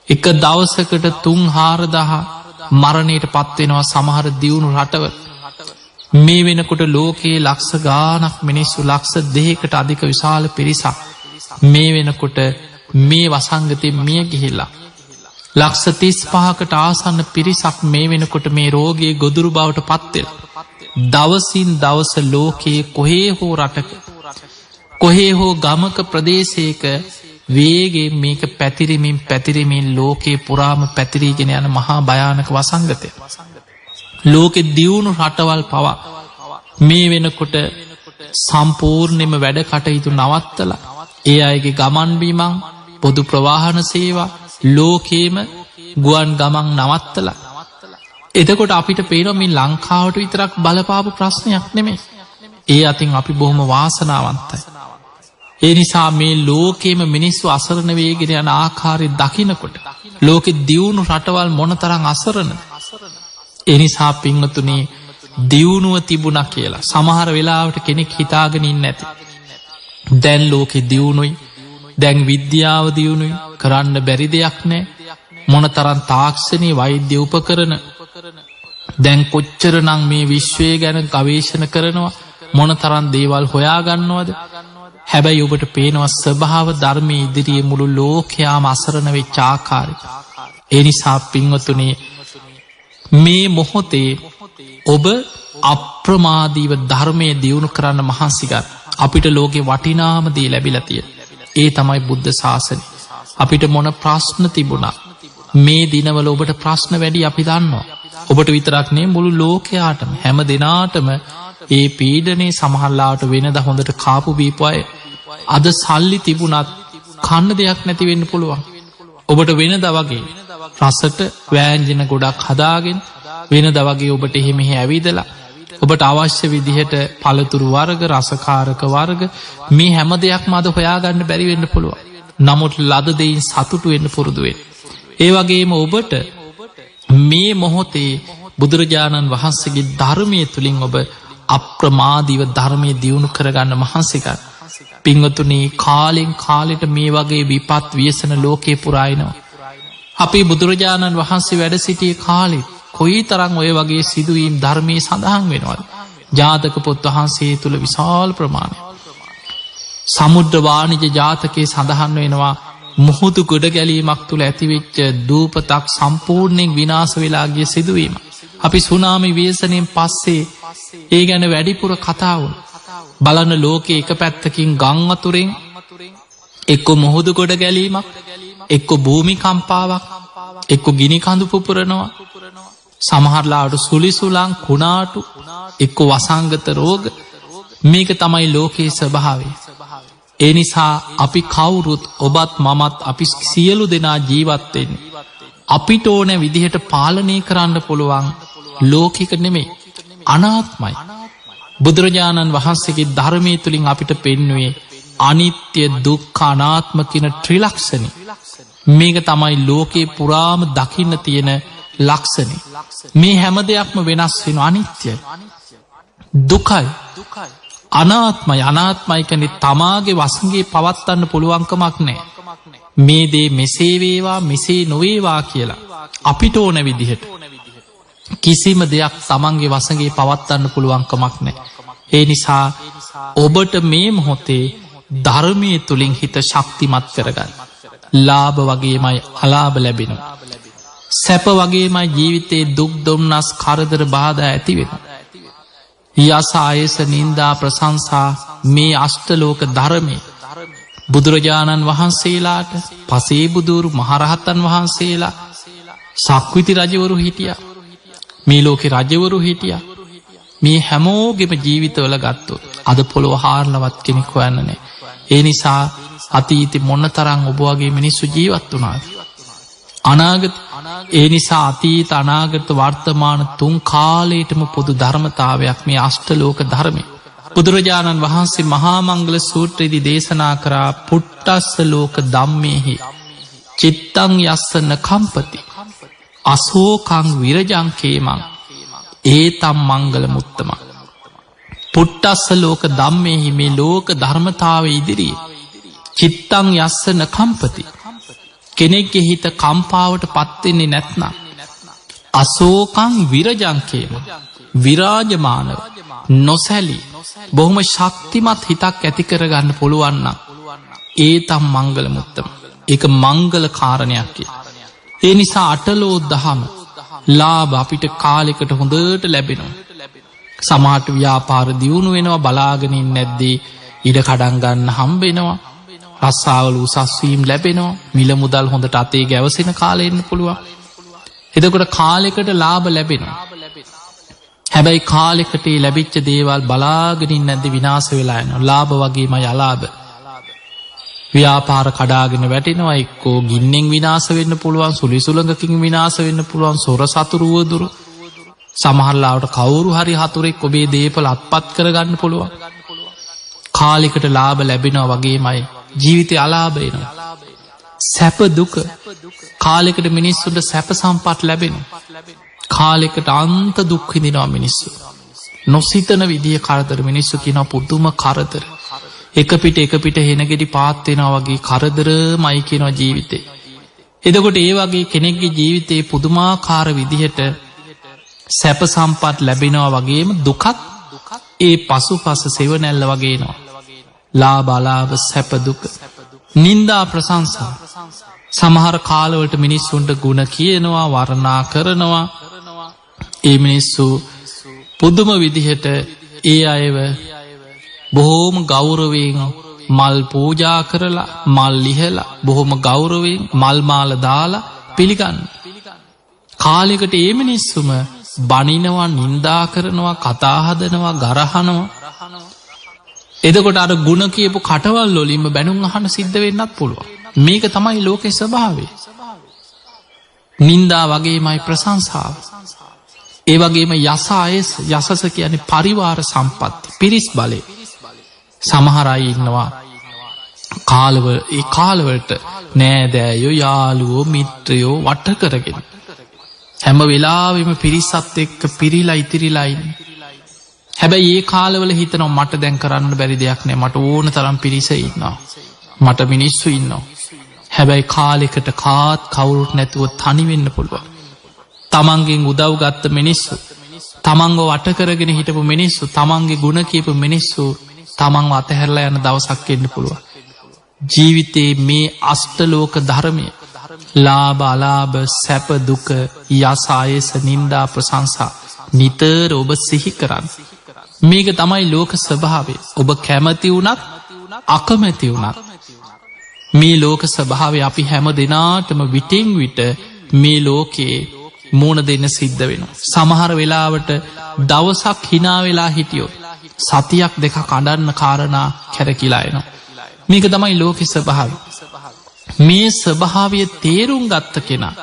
එක දවසකට 3-4,000 මරණයට පත් වෙනවා සමහර දියුණු රටවල. මේ වෙනකොට ලෝකයේ ලක්ෂ ගාණක් මිනිස්සු, ලක්ෂ 2කට අධික විශාල පිරිසක් මේ වෙනකොට මේ වසංගතයෙන් මිය ගිහිල්ලා. ලක්ෂ 35කට ආසන්න පිරිසක් මේ වෙනකොට මේ රෝගයේ ගොදුරු බවට පත් වෙලා. දවසින් දවස ලෝකයේ කොහේ හෝ රටක, කොහේ හෝ ගමක ප්‍රදේශයක වේගයෙන් මේක පැතිරෙමින් ලෝකේ පුරාම පැතිරීගෙන යන මහා භයානක වසංගතය. ලෝකෙ දියුණු රටවල් පවා මේ වෙනකොට සම්පූර්ණයෙන්ම වැඩ කටයුතු නවත්තලා ඒ අයගේ ගමන් බිමන්, පොදු ප්‍රවාහන සේවා, ලෝකේම ගුවන් ගමන් නවත්තලා. එතකොට අපිට පේනවා මේ ලංකාවට විතරක් බලපාපු ප්‍රශ්නයක් නෙමෙයි. ඒ අතින් අපි බොහොම වාසනාවන්තයි. ඒ නිසා මේ ලෝකේම මිනිස්සු අසරණ වේගෙන යන ආකාරය දකිනකොට ලෝකෙ දියුණු රටවල් මොනතරම් අසරණද? ඒ නිසා පින්වතුනි දියුණුව තිබුණා කියලා සමහර වෙලාවට කෙනෙක් හිතාගෙන ඉන්නේ නැති. දැන් ලෝකෙ දියුණුයි, දැන් විද්‍යාව දියුණුයි, කරන්න බැරි දෙයක් නැහැ. මොනතරම් තාක්ෂණීය වෛද්‍ය උපකරණ දැන් කොච්චරනම් මේ විශ්වය ගැන ගවේෂණ කරනවා, මොනතරම් දේවල් හොයාගන්නවද? හැබැයි ඔබට පේනවා ස්වභාව ධර්මයේ ඉදිරියේ මුළු ලෝකයාම අසරණ වෙච්ච ආකාරය. ඒ නිසා පින්වතුනි මේ මොහොතේ ඔබ අප්‍රමාදීව ධර්මයේ දියුණු කරන්න මහන්සි ගන්න. අපිට ලෝකේ වටිනාම දේ ලැබිලා තියෙන. ඒ තමයි බුද්ධ ශාසනය. අපිට මොන ප්‍රශ්න තිබුණා මේ දිනවල ඔබට ප්‍රශ්න වැඩි අපි දන්නවා. ඔබට විතරක් නෙවෙයි මුළු ලෝකයාටම, හැම දිනාටම ඒ පීඩනේ සමහරලාට වෙනද හොඳට කාපු බීපු අය අද සල්ලි තිබුණත් කන්න දෙයක් නැති වෙන්න පුළුවන්. ඔබට වෙනද වගේ රසට වෑංජන ගොඩක් හදාගෙන වෙනද වගේ ඔබට එහෙම ඇවිදලා ඔබට අවශ්‍ය විදිහට පළතුරු වර්ග, රසකාරක වර්ග මේ හැම දෙයක්ම අද හොයාගන්න බැරි වෙන්න පුළුවන්. නමුත් ලද දෙයින් සතුටු වෙන්න පුරුදු වෙන්න. ඒ වගේම ඔබට මේ මොහොතේ බුදුරජාණන් වහන්සේගේ ධර්මයේ තුලින් ඔබ අප්‍රමාදීව ධර්මයේ දියුණු කරගන්න මහන්සි ගන්න. පින්වතුනි කාලෙන් කාලෙට මේ වගේ විපත් ව්‍යසන ලෝකේ පුරායිනවා. අපේ බුදුරජාණන් වහන්සේ වැඩ සිටියේ කාලේ කොයිතරම් ඔය වගේ සිදුවීම් ධර්මයේ සඳහන් වෙනවද? ජාතක පොත් වහන්සේ තුල විශාල ප්‍රමාණයක්. සමුද්‍ර වාණිජ ජාතකයේ සඳහන් වෙනවා මුහුදු ගොඩ ගැලීමක් තුල ඇතිවෙච්ච දූපතක් සම්පූර්ණයෙන් විනාශ වෙලා ගිය සිදුවීම. අපි සුනාමි ව්‍යසනයෙන් පස්සේ ඒ ගැන වැඩිපුර කතාවුන් බලන්න ලෝකයේ එක පැත්තකින් ගං වතුරෙන් එක්කො මුහුදු ගොඩ ගැලීමක් එක්කො භූමි කම්පාවක් එක්කො ගිනි කඳු පුපුරනවා සමහරලාට සුලිසුලං කුණාටු එක්කො වසංගත රෝග මේක තමයි ලෝකයේ ස්වභාවය. ඒ නිසා අපි කවුරුත් ඔබත් මමත් අපි සියලු දෙනා ජීවත්වෙන්නේ අපිට ඕන විදිහට පාලනය කරන්න පුළුවන් ලෝකික නෙමෙයි අනාත්මයි. බුදුරජාණන් වහන්සේගේ ධර්මය තුළින් අපිට පෙන්නුවේ අනිත්‍ය දුක්ඛ අනාත්ම කියන ත්‍රිලක්ෂණය. මේක තමයි ලෝකේ පුරාම දකින්න තියෙන ලක්ෂණය. මේ හැම දෙයක්ම වෙනස් වෙන අනිත්‍යයි දුකයි අනාත්මයි. අනාත්මයි කියන්නේ තමාගේ වසඟේ පවත්වන්න පුළුවන්කමක් නැහැ. මේ දේ මෙසේ වේවා මෙසේ නොවේවා කියලා අපිට ඕන විදිහට කිසිම දෙයක් තමන්ගේ වසඟේ පවත්වන්න පුළුවන්කමක් නැහැ. ඒ නිසා ඔබට මේ මොහොතේ ධර්මයේ තුලින් හිත ශක්තිමත් කරගන්න. ලාභ වගේමයි අලාභ ලැබෙනවා. සැප වගේමයි ජීවිතේ දුක් දුම්නස් කරදර බාධා ඇති වෙනවා. යස ආයස නින්දා ප්‍රශංසා මේ අෂ්ටලෝක ධර්මයේ බුදුරජාණන් වහන්සේලාට පසේ බුදුරු මහරහතන් වහන්සේලා සක්විති රජවරු හිටියා. මේ ලෝකේ රජවරු හිටියා. මේ හැමෝගෙම ජීවිතවල ගත්තොත් අද පොළොව හාරලවත් කෙනෙක් හොයන්න නැහැ. ඒ නිසා අතීතේ මොන තරම් ඔබ වගේ මිනිස්සු ජීවත් වුණාද? අනාගත ඒ නිසා අතීත අනාගත වර්තමාන තුන් කාලයටම පොදු ධර්මතාවයක් මේ අෂ්ටලෝක ධර්මය. බුදුරජාණන් වහන්සේ මහා මංගල සූත්‍රයේදී දේශනා කරා පුට්ටස්ස ලෝක ධම්මේහි චිත්තං යස්සන කම්පති අසෝකං විරජං කේමං ඒතම් මංගල මුත්තම. පුට්ටස්ස ලෝක ධම්මේහි මේ ලෝක ධර්මතාවය ඉදිරියේ චිත්තං යස්සන කම්පති කෙනෙක්ගේ හිත කම්පාවට පත්වෙන්නේ නැත්නම් අසෝකං විරජං කේමං විරාජමානව නොසැලී බොහොම ශක්තිමත් හිතක් ඇති කරගන්න පුළුවන් නම් ඒ තම් මංගල මුත්තම. ඒක මංගල කාරණයක් කියලා. ඒ නිසා අටලෝ දහම ලාභ අපිට කාලෙකට හොඳට ලැබෙනවා. සමහරට ව්‍යාපාර දියුණු වෙනවා බලාගෙන ඉන්නේ නැද්දී ඉඩ කඩම් ගන්න හම්බ වෙනවා. රස්සාවල උසස් වීම ලැබෙනවා. මිල මුදල් හොඳට අතේ ගැවසෙන කාලෙ එන්න පුළුවන්. එතකොට කාලෙකට ලාභ ලැබෙනවා. හැබැයි කාලෙකට ලැබිච්ච දේවල් බලාගෙනින් නැද්ද විනාශ වෙලා යනවා. ලාභ වගේමයි අලාභ. ව්‍යාපාර කඩාගෙන වැටෙනවා. එක්කෝ ගින්නෙන් විනාශ වෙන්න පුළුවන්, සුලිසුලඟකින් විනාශ වෙන්න පුළුවන්, සොර සතුරු වදුරු. සමහරලාවට කවුරු හරි හතුරෙක් ඔබේ දේපල අත්පත් කරගන්න පුළුවන්. කාලෙකට ලාභ ලැබෙනවා වගේමයි ජීවිතේ අලාභ එනවා. සැප දුක කාලෙකට මිනිස්සුන්ට සැප සම්පත් ලැබෙනවා. කාලෙකට අන්ත දුක් විඳිනවා මිනිස්සු. නොසිතන විදිය කරදර මිනිස්සු කියනවා පුදුම කරදර. එක පිට හෙනගෙඩි පාත් වෙනවා වගේ කරදරමයි කියනවා ජීවිතේ. එතකොට ඒ වගේ කෙනෙක්ගේ ජීවිතේ පුදුමාකාර විදිහට සැප සම්පත් ලැබෙනවා වගේම දුකත් ඒ පසුපස සෙවණැල්ල වගේ එනවා. ලාභ අලාභ සැප දුක නින්දා ප්‍රශංසා සමහර කාලවලට මිනිස්සුන්ට ගුණ කියනවා වර්ණනා කරනවා. ඒ මිනිස්සු පුදුම විදිහට ඒ අයව බොහෝම ගෞරවයෙන් මල් පූජා කරලා මල් ලිහලා බොහොම ගෞරවයෙන් මල් මාල දාලා පිළිගන්න. කාලෙකට ඒ මිනිස්සුම බනිනවා නින්දා කරනවා කතා හදනවා ගරහනවා. එතකොට අර ගුණ කියපු කටවල් වලින්ම බැනුම් අහන්න සිද්ධ වෙන්නත් පුළුවන්. මේක තමයි ලෝකේ ස්වභාවය. නින්දා වගේමයි ප්‍රශංසාව. ඒ වගේම යසස කියන්නේ පරිවාර සම්පatti පිරිස් බලය. සමහර අය ඉන්නවා ඒ කාලවලට නෑදෑයෝ යාළුවෝ මිත්‍රයෝ වට කරගෙන හැම වෙලාවෙම පිරිසත් එක්ක පිරීලා ඉතිරිලා ඉන්නේ. හැබැයි ඒ කාලවල හිතනවා මට දැන් කරන්න බැරි දෙයක් නෑ. මට ඕන තරම් පිරිස ඉන්නවා. මට මිනිස්සු ඉන්නවා. හැබැයි කාලෙකට කාත් කවුරුත් නැතුව තනි වෙන්න පුළුවන්. තමන්ගෙන් උදව් ගත්ත මිනිස්සු, තමන්ව වට කරගෙන හිටපු මිනිස්සු, තමන්ගේ ගුණ කියපු මිනිස්සු තමන්ව අතහැරලා යන දවසක් එන්න පුළුවන්. ජීවිතේ මේ අෂ්ටලෝක ධර්මය ලාභ අලාභ සැප දුක යස ආයස නින්දා ප්‍රශංසා නිතර ඔබ සිහි කරන්න. මේක තමයි ලෝක ස්වභාවය. ඔබ කැමති වුණත් අකමැති වුණත් මේ ලෝක ස්වභාවය අපි හැම දෙනාටම විටින් විට මේ ලෝකයේ මූණ දෙන්න සිද්ධ වෙන. සමහර වෙලාවට දවසක් හිනා වෙලා හිටියොත් සතියක් දෙක කඩන්න කාරණා කැරකිලා එනවා. මේක තමයි ලෝක ස්වභාවය. මේ ස්වභාවය තේරුම් ගත්ත කෙනා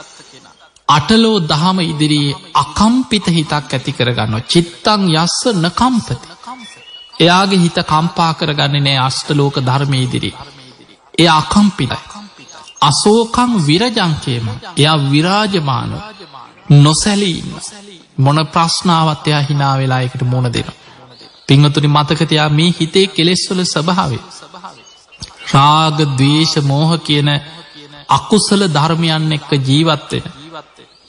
අටලෝ දහම ඉදිරියේ අකම්පිත හිතක් ඇති කරගන්නවා. චිත්තං යස්ස නකම්පති. එයාගේ හිත කම්පා කරගන්නේ නෑ අෂ්ටලෝක ධර්මයේ ඉදිරියේ. එයා අකම්පිතයි. අසෝකං විරජංකේම. එයා විරාජමානව නොසැලී ඉන්න. මොන ප්‍රශ්නාවත් එයා හිනා වෙලා එකට මුණ දෙනවා. පින්වතුනි මතක තියා මේ හිතේ කෙලෙස් වල ස්වභාවය. රාග, ද්වේෂ, මෝහ කියන අකුසල ධර්මයන් එක්ක ජීවත් වෙන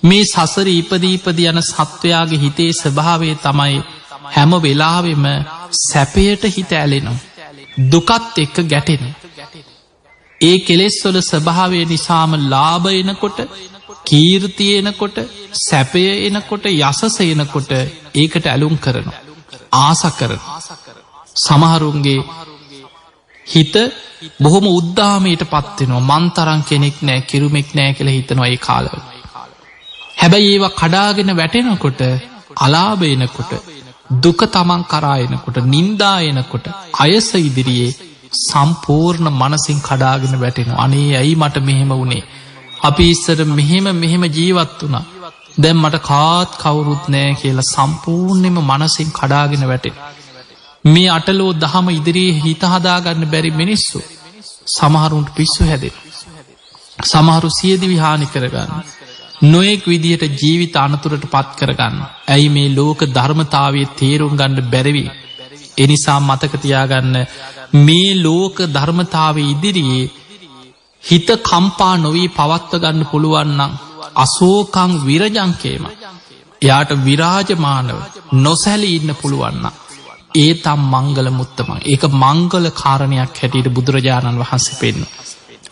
මේ සසර ඉපදී යන සත්වයාගේ හිතේ ස්වභාවය තමයි හැම වෙලාවෙම සැපයට හිත ඇලෙනවා. දුකත් එක්ක ගැටෙනවා. ඒ කෙලෙස් වල ස්වභාවය නිසාම ලාභ එනකොට, කීර්තිය එනකොට, සැපය එනකොට, යසස එනකොට ඒකට ඇලුම් කරනවා. ආස කරනවා. සමහරුන්ගේ හිත බොහොම උද්දාමයට පත්වෙනවා. මන් තරම් කෙනෙක් නෑ, කිරුමෙක් නෑ කියලා හිතනවා ඒ කාලවල. හැබැයි ඒවා කඩාගෙන වැටෙනකොට, අලාභ එනකොට, දුක තමන් කරා එනකොට, නින්දා එනකොට අයස ඉදිරියේ සම්පූර්ණ මනසින් කඩාගෙන වැටෙනවා. අනේ ඇයි මට මෙහෙම වුණේ? අපි ඉස්සර මෙහෙම ජීවත් වුණා. දැන් මට කාත් කවුරුත් නෑ කියලා සම්පූර්ණයෙන්ම මනසින් කඩාගෙන වැටෙනවා. මේ අටලෝ දහම ඉදිරියේ හිත හදාගන්න බැරි මිනිස්සු සමහරුන්ට පිස්සු හැදෙනවා. සමහරු සියදිවි හානි කරගන්න. නොයෙක් විදිහට ජීවිත අනතුරට පත් කරගන්න. ඇයි මේ ලෝක ධර්මතාවය තේරුම් ගන්න බැරිවි. එනිසා මතක තියාගන්න මේ ලෝක ධර්මතාවය ඉදිරියේ හිත කම්පා නොවී පවත්ව ගන්න පුළුවන්නම් අසෝකං විරජංකේම. එයාට විරාජමානව නොසැලී ඉන්න පුළුවන්න. ඒ තම් මංගල මුත්තමන්. ඒක මංගල කාරණයක් හැටියට බුදුරජාණන් වහන්සේ පෙන්න.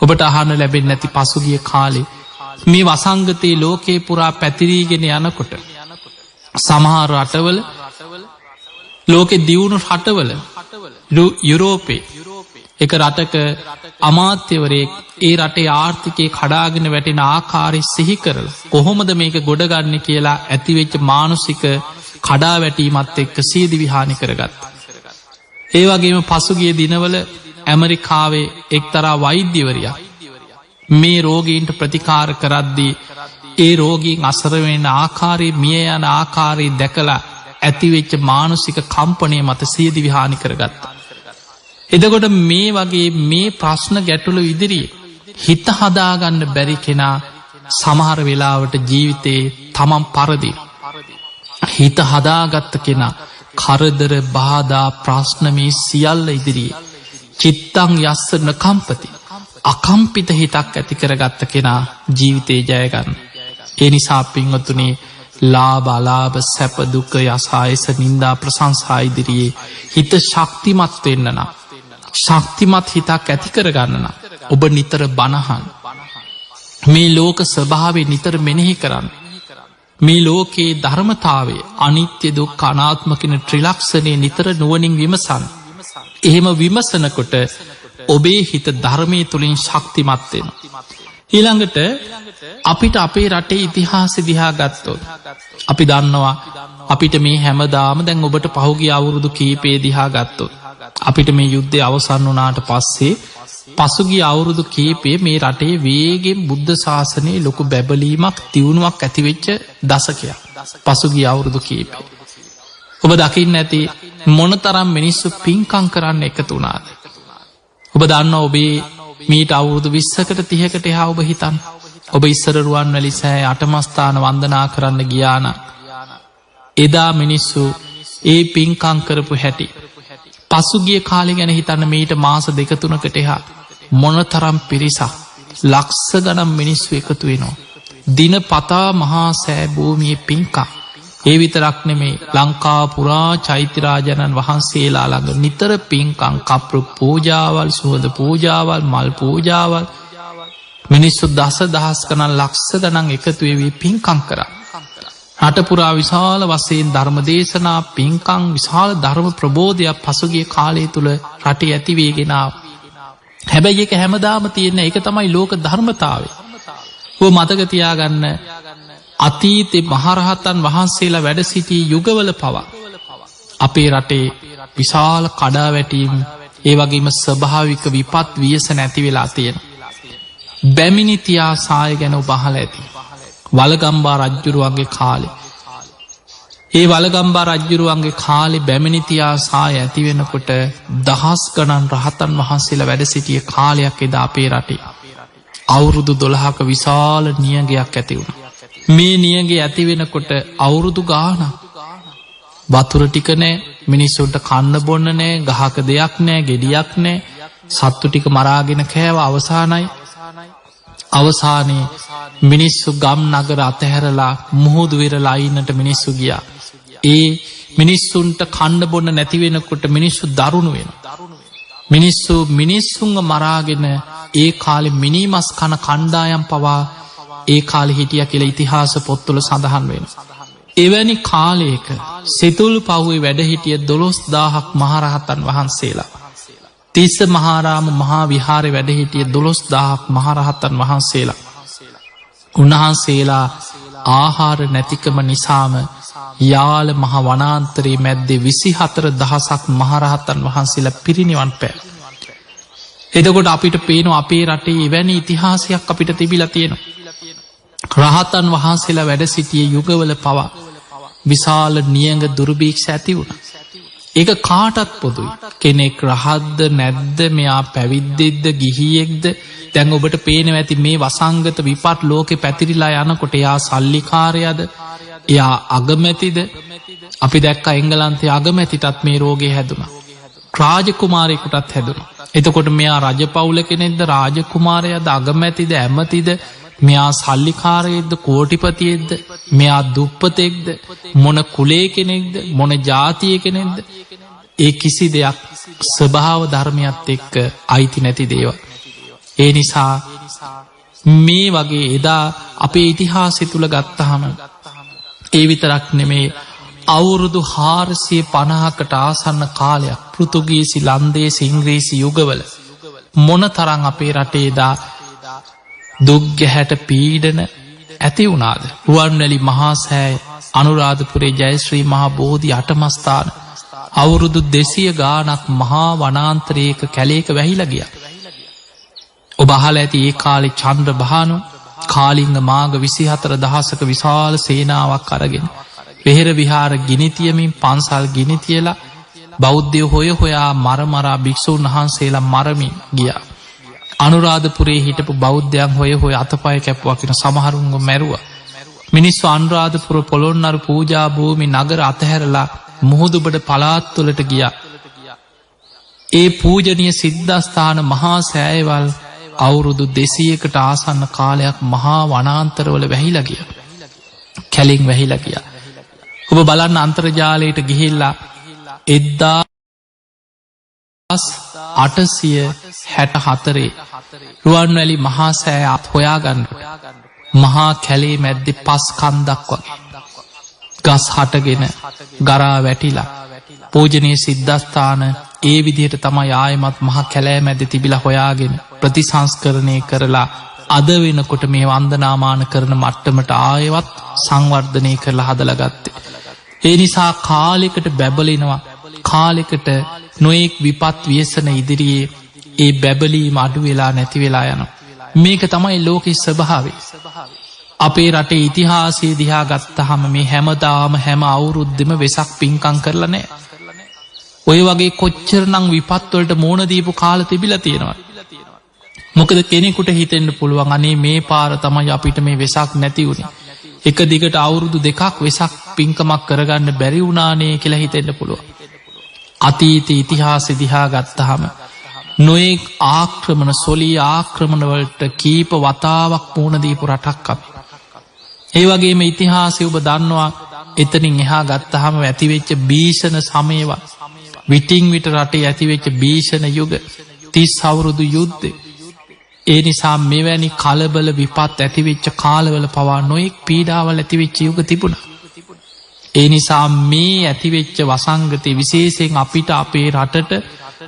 ඔබට අහන්න ලැබෙන්නේ නැති පසුගිය කාලේ මේ වසංගතයේ ලෝකේ පුරා පැතිරීගෙන යනකොට සමහර රටවල, ලෝකෙ දියුණු රටවල, යුරෝපේ එක රටක අමාත්‍යවරයෙක් ඒ රටේ ආර්ථිකය කඩාගෙන වැටෙන ආකාරය සිහි කරලා කොහොමද මේක ගොඩගන්නේ කියලා ඇතිවෙච්ච මානසික කඩා වැටීමත් එක්ක සියදිවි හානි කරගත්තා. ඒ වගේම පසුගිය දිනවල ඇමරිකාවේ එක්තරා වෛද්‍යවරියක් මේ රෝගීන්ට ප්‍රතිකාර කරද්දී ඒ රෝගීන් අසරණ වෙන ආකාරය, මිය යන ආකාරය දැකලා ඇතිවෙච්ච මානසික කම්පනය මත සියදිවි හානි කරගත්තා. එතකොට මේ වගේ මේ ප්‍රශ්න ගැටලු ඉදිරියේ හිත හදාගන්න බැරි කෙනා සමහර වෙලාවට ජීවිතේ තමන් පරදි. හිත හදාගත්ත කෙනා කරදර, බාධා, ප්‍රශ්න මේ සියල්ල ඉදිරියේ චිත්තං යස්ස නකම්පති. අකම්පිත හිතක් ඇති කරගත්ත කෙනා ජීවිතේ ජයගන්න. ඒ නිසා පින්වතුනි, ලාභ අලාභ සැප දුක යස ආයස නින්දා ප්‍රශංසා ඉදිරියේ හිත ශක්තිමත් වෙන්න නම්, ශක්තිමත් හිතක් ඇති කරගන්න නම් ඔබ නිතර බණහන්. මේ ලෝක ස්වභාවය නිතර මෙනෙහි කරන්න. මේ ලෝකයේ ධර්මතාවය අනිත්‍ය දුක්ඛ අනාත්ම කියන ත්‍රිලක්ෂණය නිතර නුවණින් විමසන්න. එහෙම විමසනකොට ඔබේ හිත ධර්මයේ තුලින් ශක්තිමත් වෙනවා. ඊළඟට අපිට අපේ රටේ ඉතිහාසය දිහා ගත්තොත් අපි දන්නවා අපිට මේ හැමදාම දැන් ඔබට පහුගිය අවුරුදු කීපේ දිහා ගත්තොත් අපිට මේ යුද්ධය අවසන් වුණාට පස්සේ පසුගිය අවුරුදු කීපේ මේ රටේ වේගෙන් බුද්ධ ශාසනයේ ලොකු බැබලීමක්, දියුණුවක් ඇතිවෙච්ච දශකයක්. පසුගිය අවුරුදු කීපේ ඔබ දකින්න ඇති මොනතරම් මිනිස්සු පින්කම් කරන්න එකතු වුණාද. ඔබ දන්නවා ඔබේ මීට අවුරුදු 20කට 30කට එහා ඔබ හිතන්න. ඔබ ඉස්සර රුවන්වැලි සෑය අටමස්ථාන වන්දනා කරන්න ගියා නම් එදා මිනිස්සු ඒ පින්කම් කරපු හැටි, පසුගිය කාලේ ගැන හිතන්න මීට මාස 2-3කට එහා මොනතරම් පිරිසක්, ලක්ෂ ගණන් මිනිස්සු එකතු වෙනවා. දිනපතා මහා සෑ භූමියේ පින්කම්. ඒ විතරක් නෙමේ, ලංකා පුරා චෛත්‍ය රාජානන් වහන්සේලා ළඟ නිතර පින්කම්, කප්රු පූජාවල්, සුවඳ පූජාවල්, මල් පූජාවල්, මිනිස්සු දස දහස් ගණන් ලක්ෂ ගණන් එකතු වෙවී පින්කම් කරා. රටපුරා විශාල වශයෙන් ධර්ම දේශනා පින්කම් විශාල ධර්ම ප්‍රබෝධයක් පසුගිය කාලය තුළ රටේ ඇතිවේගෙන ආවා. හැබැයි ඒක හැමදාම තියෙන එක තමයි ලෝක ධර්මතාවය. ඔය මතක තියාගන්න අතීතේ මහරහතන් වහන්සේලා වැඩ සිටි යුගවල පවා අපේ රටේ විශාල කඩාවැටීම් ඒ වගේම ස්වභාවික විපත් ව්‍යසන ඇති වෙලා තියෙනවා. බැමිණි තියා සාය ගැන ඔබ අහලා ඇති. වලගම්බා රජ්ජුරුවන්ගේ කාලේ. ඒ වලගම්බා රජ්ජුරුවන්ගේ කාලේ බැමිණි තියා සාය ඇති වෙනකොට දහස් ගණන් රහතන් වහන්සේලා වැඩ සිටිය කාලයක් එදා අපේ රටේ. අවුරුදු 12ක විශාල නියගයක් ඇති වුණා. මේ නියගේ ඇති වෙනකොට අවුරුදු ගානක් වතුර ටික නෑ, මිනිස්සුන්ට කන්න බොන්න නෑ, ගහක දෙයක් නෑ, ගෙඩියක් නෑ, සත්තු ටික මරාගෙන කෑව. අවසානයේ මිනිස්සු ගම් නගර අතහැරලා මුහුදු වෙරළා අයින්නට මිනිස්සු ගියා. ඒ මිනිස්සුන්ට කන්න බොන්න නැති වෙනකොට මිනිස්සු දරුණු වෙනවා. මිනිස්සුන්ව මරාගෙන ඒ කාලේ මිනිමස් කන කණ්ඩායම් පවා ඒ කාලේ හිටියා කියලා ඉතිහාස පොත්වල සඳහන් වෙනවා. එවැනි කාලයක සිතුල් පව්වේ වැඩ හිටිය 12000ක් මහරහතන් වහන්සේලා, තිස්ස මහාරාම මහා විහාරේ වැඩ හිටිය 12000ක් මහරහතන් වහන්සේලා, උන්වහන්සේලා ආහාර නැතිකම නිසාම යාල මහ වනාන්තරයේ මැද්දේ 24000ක් මහරහතන් වහන්සේලා පිරිනිවන් පෑවා. එතකොට අපිට පේනවා අපේ රටේ එවැනි ඉතිහාසයක් අපිට තිබිලා තියෙනවා. රහතන් වහන්සේලා වැඩ සිටිය යුගවල පවා විශාල නියඟ දුර්භීක්ෂ ඇති වුණා. ඒක කාටත් පොදුයි. කෙනෙක් රහත්ද නැද්ද, මෙයා පැවිද්දෙක්ද ගිහියෙක්ද, දැන් ඔබට පේනවා ඇති මේ වසංගත විපත් ලෝකේ පැතිරිලා යනකොට එයා සල්ලිකාරයද, එයා අගමැතිද. අපි දැක්කා එංගලන්තයේ අගමැතිටත් මේ රෝගේ හැදුනා. රාජකුමාරයෙකුටත් හැදුනා. එතකොට මෙයා රජපෞල කෙනෙක්ද, රාජකුමාරයාද, අගමැතිද, ඇමතිද, මෙයා සල්ලිකාරයෙක්ද, කෝටිපතියෙක්ද, මෙයා දුප්පතෙක්ද, මොන කුලේ කෙනෙක්ද, මොන ජාතිය කෙනෙක්ද, ඒ කිසි දෙයක් ස්වභාව ධර්මයත් එක්ක අයිති නැති දේවල්. ඒ නිසා මේ වගේ එදා අපේ ඉතිහාසය තුල ගත්තහම ඒ විතරක් නෙමේ, අවුරුදු 450කට ආසන්න කාලයක් පෘතුගීසි, ලන්දේසි, ඉංග්‍රීසි යුගවල මොන තරම් අපේ රටේ එදා දුක් ගැහැට පීඩන ඇති වුණාද. රුවන්වැලි මහා සෑය, අනුරාධපුරේ ජයශ්‍රී මහා බෝධි අටමස්ථාන අවුරුදු 200 ගානක් මහා වනාන්තරයක කැලේක වැහිලා ගියා. ඔබ අහලා ඇති ඒ කාලේ චන්ද්‍රභානු කාලිංග මාග 24000ක විශාල සේනාවක් අරගෙන වෙහෙර විහාර ගිනි තියමින්, පන්සල් ගිනි තියලා බෞද්ධයෝ හොයා මරමරා භික්ෂුන් වහන්සේලා මරමින් ගියා. අනුරාධපුරේ හිටපු බෞද්ධයන් හොය අතපය කැපුවා කියන සමහරුන්ව මැරුවා. මිනිස්සු අනුරාධපුර පොළොන්නරු පූජා භූමි නගර අතහැරලා මුහුදුබඩ පළාත්වලට ගියා. ඒ පූජනීය සිද්ධාස්ථාන මහා සෑයවල් අවුරුදු 200කට ආසන්න කාලයක් මහා වනාන්තරවල වැහිලා ගියා. කැලින් වැහිලා ගියා. ඔබ බලන්න අන්තර්ජාලයට ගිහිල්ලා 1864 රුවන්වැලි මහා සෑය අත් හොයාගන්නට මහා කැලේ මැද්දේ පස් කන්දක් වගේ ගස් හටගෙන ගරා වැටිලා පූජනීය සිද්ධාස්ථාන ඒ විදිහට තමයි ආයෙමත් මහා කැලෑ මැද්දේ තිබිලා හොයාගෙන ප්‍රතිසංස්කරණය කරලා අද වෙනකොට මේ වන්දනාමාන කරන මට්ටමට ආයෙවත් සංවර්ධනය කරලා හදලා ගත්තේ. ඒ නිසා කාලයකට බැබලෙනවා, කාලෙකට නොයෙක් විපත් ව්‍යසන ඉදිරියේ ඒ බැබලීම අඩු වෙලා නැති වෙලා යනවා. මේක තමයි ලෝකෙ ස්වභාවය. අපේ රටේ ඉතිහාසය දිහා ගත්තහම මේ හැමදාම හැම අවුරුද්දෙම වෙසක් පින්කම් කරලා නැහැ. ඔය වගේ කොච්චරනම් විපත් වලට මුහුණ දීපු කාල තිබිලා තියෙනවා. මොකද කෙනෙකුට හිතෙන්න පුළුවන් අනේ මේ පාර තමයි අපිට මේ වෙසක් නැති වුණේ. එක දිගට අවුරුදු 2ක් වෙසක් පින්කමක් කරගන්න බැරි වුණානේ කියලා හිතෙන්න පුළුවන්. අතීත ඉතිහාසෙ දිහා ගත්තහම නොයෙක් ආක්‍රමණ, සොලී ආක්‍රමණ වලට කීප වතාවක් මුහුණ දීපු රටක් අපි. ඒ වගේම ඉතිහාසය ඔබ දන්නවා එතනින් එහා ගත්තහම ඇතිවෙච්ච භීෂණ සමයවත්, විටින් විට රටේ ඇතිවෙච්ච භීෂණ යුග, 30 අවුරුදු යුද්ධ, ඒ නිසා මෙවැනි කලබල විපත් ඇතිවෙච්ච කාලවල පවා නොයෙක් පීඩාවල් ඇතිවෙච්ච යුග තිබුණා. ඒ නිසා මේ ඇතිවෙච්ච වසංගතය විශේෂයෙන් අපිට අපේ රටට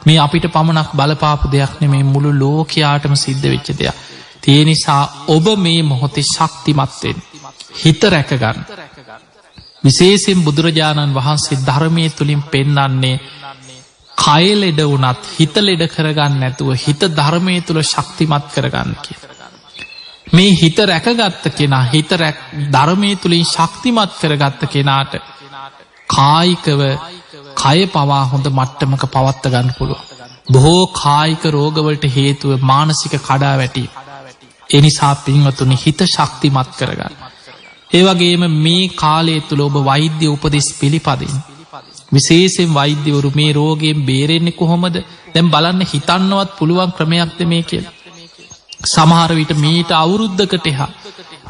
මේ අපිට පමණක් බලපාපු දෙයක් නෙමේ මුළු ලෝකයාටම සිද්ධ වෙච්ච දෙයක්. ඒ නිසා ඔබ මේ මොහොතේ ශක්තිමත්වෙන් හිත රැකගන්න. විශේෂයෙන් බුදුරජාණන් වහන්සේ ධර්මය තුළින් පෙන්නන්නේ කය ලෙඩ වුණත් හිත ලෙඩ කරගන්න නැතුව හිත ධර්මය තුළ ශක්තිමත් කරගන්න කිය. මේ හිත රැකගත්ත කෙනා හිත ධර්මය තුළින් ශක්තිමත් කරගත්ත කෙනාට කායිකව කය පවා හොඳ මට්ටමක පවත්ත ගන්න පුළුව. බොහෝ කායික රෝගවලට හේතුව මානසික කඩා වැටි. එනිසා පින්වතුනි හිත ශක්තිමත් කරගන්න. ඒවගේම මේ කාලය තුළ ඔබ වෛද්‍ය උපදෙස් පිළිපදින්. විශේෂෙන් වෛද්‍යවරු මේ රෝගයෙන් බේරෙන්නේ කොහොමද දැම් බලන්න හිතන්නවත් පුළුවන් ක්‍රමයක්ද මේ කියල. සමහර විට මීට අවුරුද්ධකට එහා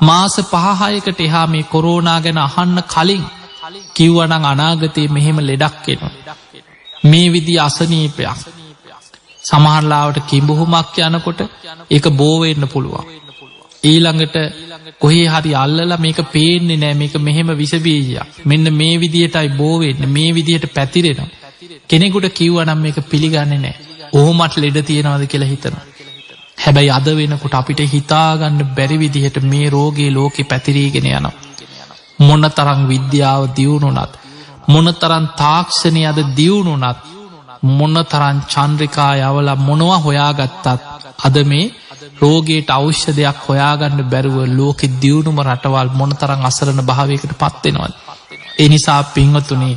මාස 5-6කට එහා මේ කොරෝනා ගැන අහන්න කලින් කිව්වනං අනාගතයේ මෙහෙම ලෙඩක් එනවා. මේ විදි අසනීපයක් සමහරලාවට කිඹුහුමක් යනකොට ඒක බෝවෙන්න පුළුවන්. ඊළඟට කොහේ හරි අල්ලලා මේක පේන්නේ නෑ මේක මෙහෙම විසබීජයක්. මෙන්න මේ විදිහටයි බෝවෙන්න මේ විදිහට පැතිරෙනවා. කෙනෙකුට කිව්වනම් මේක පිළිගන්නේ නෑ. ඔහොමත් ලෙඩ තියෙනවද කියලා හිතනවා. හැබැයි අද වෙනකොට අපිට හිතාගන්න බැරි විදිහට මේ රෝගේ ලෝකෙ පැතිරීගෙන යනවා. මොන තරම් විද්‍යාව දියුණුනත් මොන තරම් තාක්ෂණය අද දියුණුනත් මොන තරම් චන්ද්‍රිකා යවලා මොනවා හොයාගත්තත් අද මේ රෝගයට ඖෂධයක් හොයාගන්න බැරුව ලෝකෙ දියුණුම රටවල් මොන තරම් අසරණ භාවයකට පත්වෙනවද. ඒ නිසා පින්වතුනි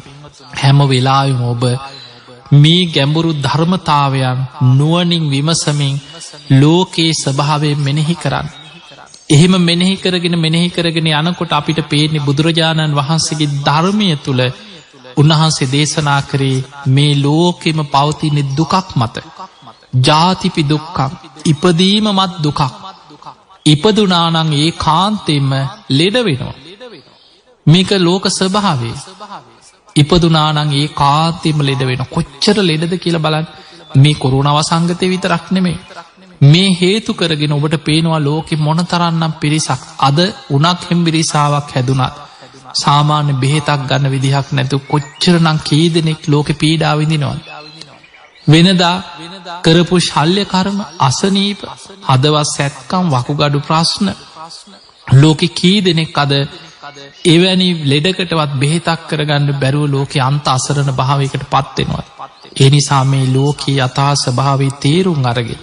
හැම වෙලාවෙම ඔබ මේ ගැඹුරු ධර්මතාවයන් නුවණින් විමසමින් ලෝකයේ ස්වභාවය මෙනෙහි කරන්න. එහෙම මෙනෙහි කරගෙන යනකොට අපිට පේන්නේ බුදුරජාණන් වහන්සේගේ ධර්මය තුළ උන්වහන්සේ දේශනා කරේ මේ ලෝකෙම පවතින දුකක් මත. ජාතිපි දුක්ඛං ඉපදීම මත් දුකක්. ඉපදුනානං ඒ කාන්තෙම ලෙඩ වෙනවා. මේක ලෝක ස්වභාවය. ඉපදුනානං ඒ කාන්තෙම ලෙඩ වෙන. කොච්චර ලෙඩද කියලා බලන්න. මේ කොරෝනා වසංගතය විතරක් නෙමේ. මේ හේතු කරගෙන ඔබට පේනවා ලෝකෙ මොන තරන්නම් පිරිසක් අද උනක් හෙම්බිරිසාවක් හැදුනත් සාමාන්‍ය බෙහෙතක් ගන්න විදිහක් නැතු කොච්චරනම් කී දෙනෙක් ලෝකෙ පීඩා විඳිනවද. වෙනදා කරපු ශල්්‍ය කර්ම අසනීප හදවත් සැත්කම් වකුගඩු ප්‍රශ්න ලෝකෙ කී දෙනෙක් අද එවැනි ලෙඩකටවත් බෙහෙතක් කරගන්න බැරුව ලෝකෙ අන්ත අසරණ භාවයකට පත්වෙනවා. ඒ නිසා මේ ලෝකයේ යථා ස්වභාවය තේරුම් අරගෙන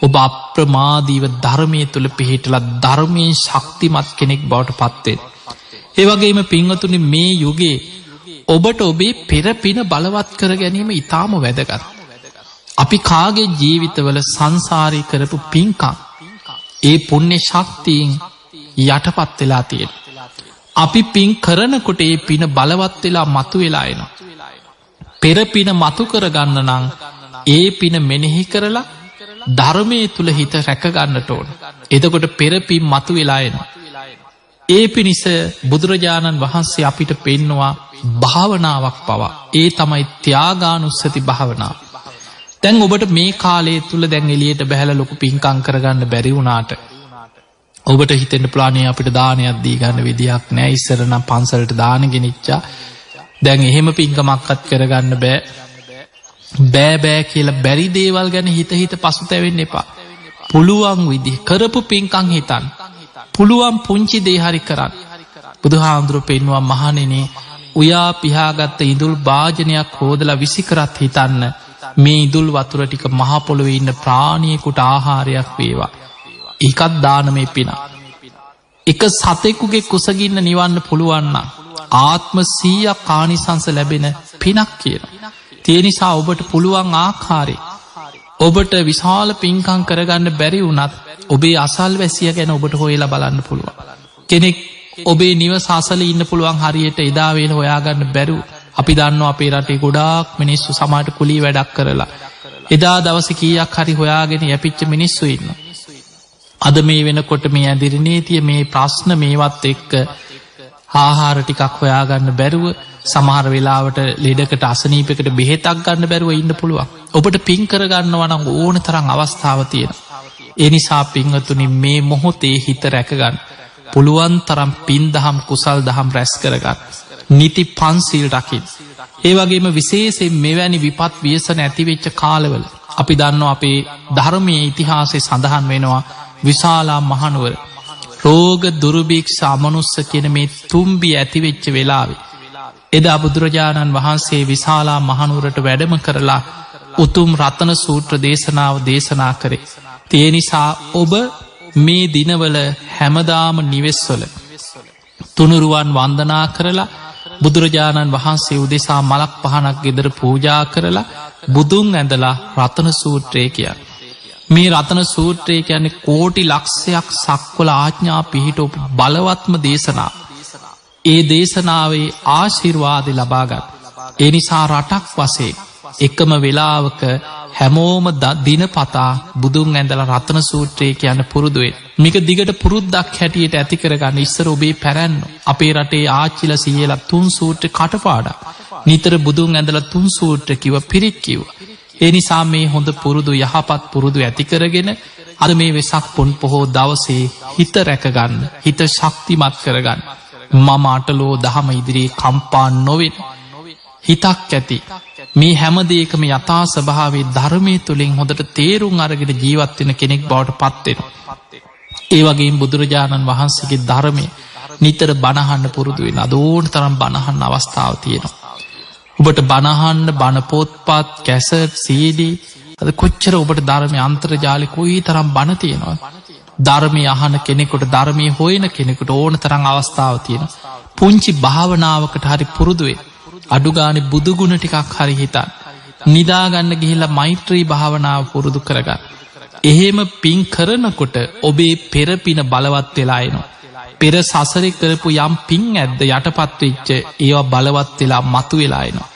ඔබ අප්‍රමාදීව ධර්මය තුළ පිහිටලා ධර්මයෙන් ශක්තිමත් කෙනෙක් බවට පත්වෙන්. ඒවගේම පින්වතුනි මේ යුගේ ඔබට ඔබේ පෙරපින බලවත් කර ගැනීම ඉතාම වැදගත්. අපි කාගේ ජීවිතවල සංසාරී කරපු පින්කම් ඒ පුණ්‍ය ශක්තියෙන් යටපත් වෙලා තියෙන. අපි පින් කරනකොට ඒ පින බලවත් වෙලා මතු වෙලා එනවා. පෙරපින මතු කරගන්න නම් ඒ පින මෙනෙහි කරලා ධර්මය තුළ හිත රැකගන්නට ඕන. එතකොට පෙරපින් මතු වෙලා එනවා. ඒ පිණිස බුදුරජාණන් වහන්සේ අපිට පෙන්නවා භාවනාවක් පවා. ඒ තමයි ත්‍යාගානුස්සති භාවනාව. දැන් ඔබට මේ කාලේ තුළ දැන් එලියට බැහැල ලොකු පින්කම් කරගන්න බැරි වුණාට ඔබට හිතෙන්ට ප්ලානය අපිට දානයක් දී ගන්න විදිහක් නෑ. ඉස්සරනම් පන්සලට දාන ගෙනනිච්චා දැන් එහෙම පින්කමක්කත් කරගන්න බෑ කියලා බැරි දේවල් ගැන හිත පසුතැවෙන්න එපා. පුළුවන් විදි කරපු පින්කං හිතන් පුළුවන් පුංචි දේහරි කරන්න. බුදුහාමුදුරුවෝ පෙන්වා මහණෙනි උයා පිහාගත්ත ඉඳුල් භාජනයක් හෝදලා විසිකරත් හිතන්න මේ ඉදුල් වතුර ටික මහ පොළොවේ ඉන්න ප්‍රාණියෙකුට ආහාරයක් වේවා. ඒකත් දානමේ පින. එක සතෙකුගේ කුසගින්න නිවන්න පුළුවන්න ආත්ම 100ක් ආනිසංස ලැබෙන පිනක් කියන. ඒ නිසා ඔබට පුළුවන් ආකාරය ඔබට විශාල පින්කම් කරගන්න බැරි වුණත් ඔබේ අසල් වැසිය ගැන ඔබට හොයලා බලන්න පුළුවන්. කෙනෙක් ඔබේ නිවස අසල ඉන්න පුළුවන් හරියට එදා වේල හොයාගන්න බැරුව අපි දන්නවා අපේ රටේ ගොඩාක් මිනිස්සු සමහරට කුලී වැඩක් කරලා එදා දවසේ කීයක් හරි හොයාගෙන යැපිච්ච මිනිස්සු ඉන්නවා. අද මේ වෙනකොට මේ ඇදිරි නීතිය මේ ප්‍රශ්න මේවත් එක්ක ආහාර ටිකක් හොයාගන්න බැරුව සමහර වෙලාවට ලෙඩකට අසනීපයකට බෙහෙතක් ගන්න බැරුව ඉන්න පුළුවන්. ඔබට පින් කරගන්නවා නම් ඕන තරම් අවස්ථාව තියෙනවා. එනිසා පිංහතුනි මේ මොහොතේ හිත රැකගන්න. පුළුවන් තරම් පින් දහම් කුසල් දහම් රැස් කරගන්න. නිති පන්සිල් රකිින්. ඒවගේම විශේෂෙන් මෙවැනි විපත් වියසන ඇතිවෙච්ච කාලවල. අපි දන්න අපේ ධර්මය ඉතිහාසය සඳහන් වෙනවා විශාලා මහනුවර. රෝග දුරුභීක්ෂ අමනුස්ස කියන මේ තුම්බි ඇතිවෙච්ච වෙලාවේ. එදා බුදුරජාණන් වහන්සේ විශාලා මහනුවරට වැඩම කරලා උතුම් රතන සූත්‍ර දේශනාව දේශනා කරේ. ඒ නිසා ඔබ මේ දිනවල හැමදාම නිවෙස්වල තුනුරුවන් වන්දනා කරලා බුදුරජාණන් වහන්සේ උදෙසා මලක් පහනක් ගෙදර පූජා කරලා බුදුන් ඇඳලා රතන සූත්‍රය කියන්න. මේ රතන සූත්‍රය කියන්නේ කෝටි ලක්ෂයක් සක්වල ආඥා පිහිටෝපු බලවත්ම දේශනා. ඒ දේශනාවේ ආශිර්වාදය ලබාගත්. ඒ නිසා රටක් වසේ එකම වෙලාවක හැමෝම දිනපතා බුදුන් ඇඳල රතන සූත්‍රය කියන්න පුරුදුවෙන්. මේක දිගට පුරුද්දක් හැටියට ඇතිකරගන්න ඉස්සර ඔබේ පැරැන්න. අපේ රටේ ආච්චිල සියලක් තුන් සූත්‍ර කටපාඩා. නිතර බුදුන් ඇඳල තුන් සූත්‍ර කිව පිරික්කිව. ඒ නිසා මේ හොඳ පුරුදු යහපත් පුරුදු ඇතිකරගෙන අද මේ වෙසක් පුන් පොහෝ දවසේ හිත රැකගන්න. හිත ශක්තිමත් කරගන්න. මම අටලෝ දහම ඉදිරියේ කම්පා නොවෙන. හිතක් ඇති. මේ හැමදේකම යථා ස්වභාවේ ධර්මය තුළින් හොඳට තේරුම් අරගෙන ජීවත්වෙන කෙනෙක් බවට පත්වෙන. ඒ වගේ බුදුරජාණන් වහන්සේගේ ධර්මය නිතර බණහන්න පුරුදුවෙන අදෝන තරම් බණහන්න අවස්ථාව තියෙනවා. ඔබට බණහන්න බණපොත්පත් කැසට් සීඩී අද කොච්චර ඔබට ධර්මය අන්තර්ජාලය කොයි තරම් බණ තියෙනවා. ධර්මය අහන කෙනෙකුට ධර්මය හොයන කෙනෙකුට ඕන තරම් අවස්ථාව තියෙන. පුංචි භාවනාවකට හරි පුරුදුවේ අඩුගානෙ බුදුගුණ ටිකක් හරි හිතන්. නිදාගන්න ගිහිල්ලා මෛත්‍රී භාවනාව පුරුදු කරගන්න. එහෙම පින් කරනකොට ඔබේ පෙරපින බලවත් වෙලායනවා. පෙර සසරි කරපු යම් පින් ඇද්ද යටපත්වෙච්ච ඒවා බලවත් වෙලා මතු වෙලායනවා.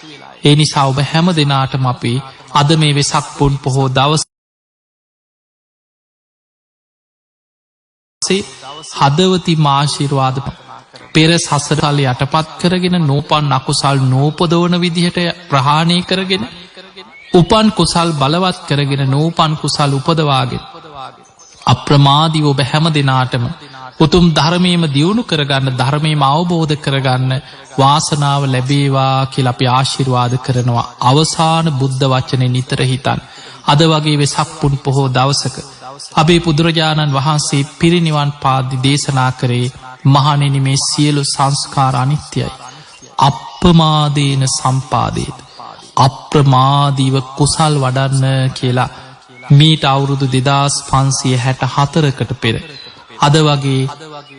ඒ නිසා ඔබ හැම දෙනාටම අපි අද මේ වෙසක් පුන් පොහෝ දවසේ හදවති මාශිර්වාද පෙර සසරකල යටපත් කරගෙන නෝපන් අකුසල් නෝපදෝන විදිහට ප්‍රහාණය කරගෙන උපන් කුසල් බලවත් කරගෙන නෝපන් කුසල් උපදවාගෙන අප්‍රමාදී ඔබ හැම දෙනාටම උතුම් ධර්මයම දියුණු කරගන්න ධර්මයම අවබෝධ කරගන්න වාසනාව ලැබේවා කියලා අපි ආශිර්වාද කරනවා. අවසාන බුද්ධ වචනේ නිතර හිතන්. අද වගේ වෙසක් පුන් පොහෝ දවසක අපේ බුදුරජාණන් වහන්සේ පිරිනිවන් පාදි දේශනා කරේ මහණෙනි මේ සියලු සංස්කාර අනිත්‍යයි. අප්‍රමාදේන සම්පාදේත. අප්‍රමාදීව කුසල් වඩන්න කියලා මීට අවුරුදු 2564කට පෙර අද වගේ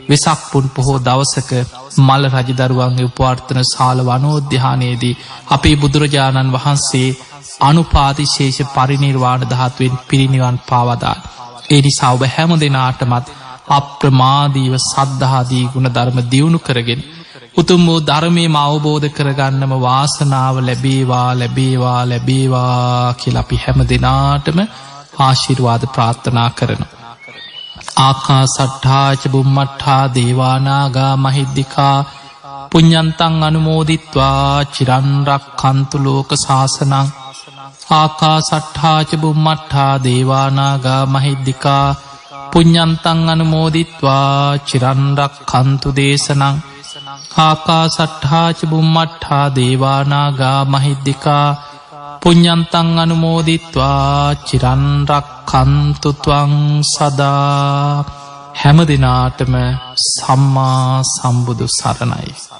වෙසක් පුන් පොහෝ දවසක මල්ල රජදරුවන්ගේ උපවර්තන ශාල වනෝද්‍යානයේදී අපේ බුදුරජාණන් වහන්සේ අනුපාතිශේෂ පරිනිර්වාණ ධාතුවෙන් පිරිනිවන් පාවදාන. ඒ නිසා ඔබ හැම දෙනාටමත් අප්‍රමාදීව සද්ධාදී ගුණ ධර්ම දියුණු කරගෙන උතුම් වූ ධර්මයම අවබෝධ කරගන්නම වාසනාව ලැබේවා ලැබේවා ලැබේවා කියලා අපි හැම දෙනාටම ආශිර්වාද ප්‍රාර්ථනා කරනවා. ආකාසට්ඨා ච බුම්මට්ඨා දේවානාගා මහිද්దికා පුඤ්ඤන්තං අනුමෝදිත්වා චිරන් රක්ඛන්තු ලෝක සාසනං. ආකාසට්ඨා ච බුම්මට්ඨා දේවානාගා මහිද්దికා පුඤ්ඤන්තං අනුමෝදිත්වා චිරන් රක්ඛන්තු දේශනං. ආකාසට්ඨා ච බුම්මට්ඨා දේවානාගා මහිද්దికා පුඤ්ඤන්තං අනුමෝදිත්වා චිරන් රක්ඛන්තු ත්වං සදා. හැම දිනාටම සම්මා සම්බුදු සරණයි.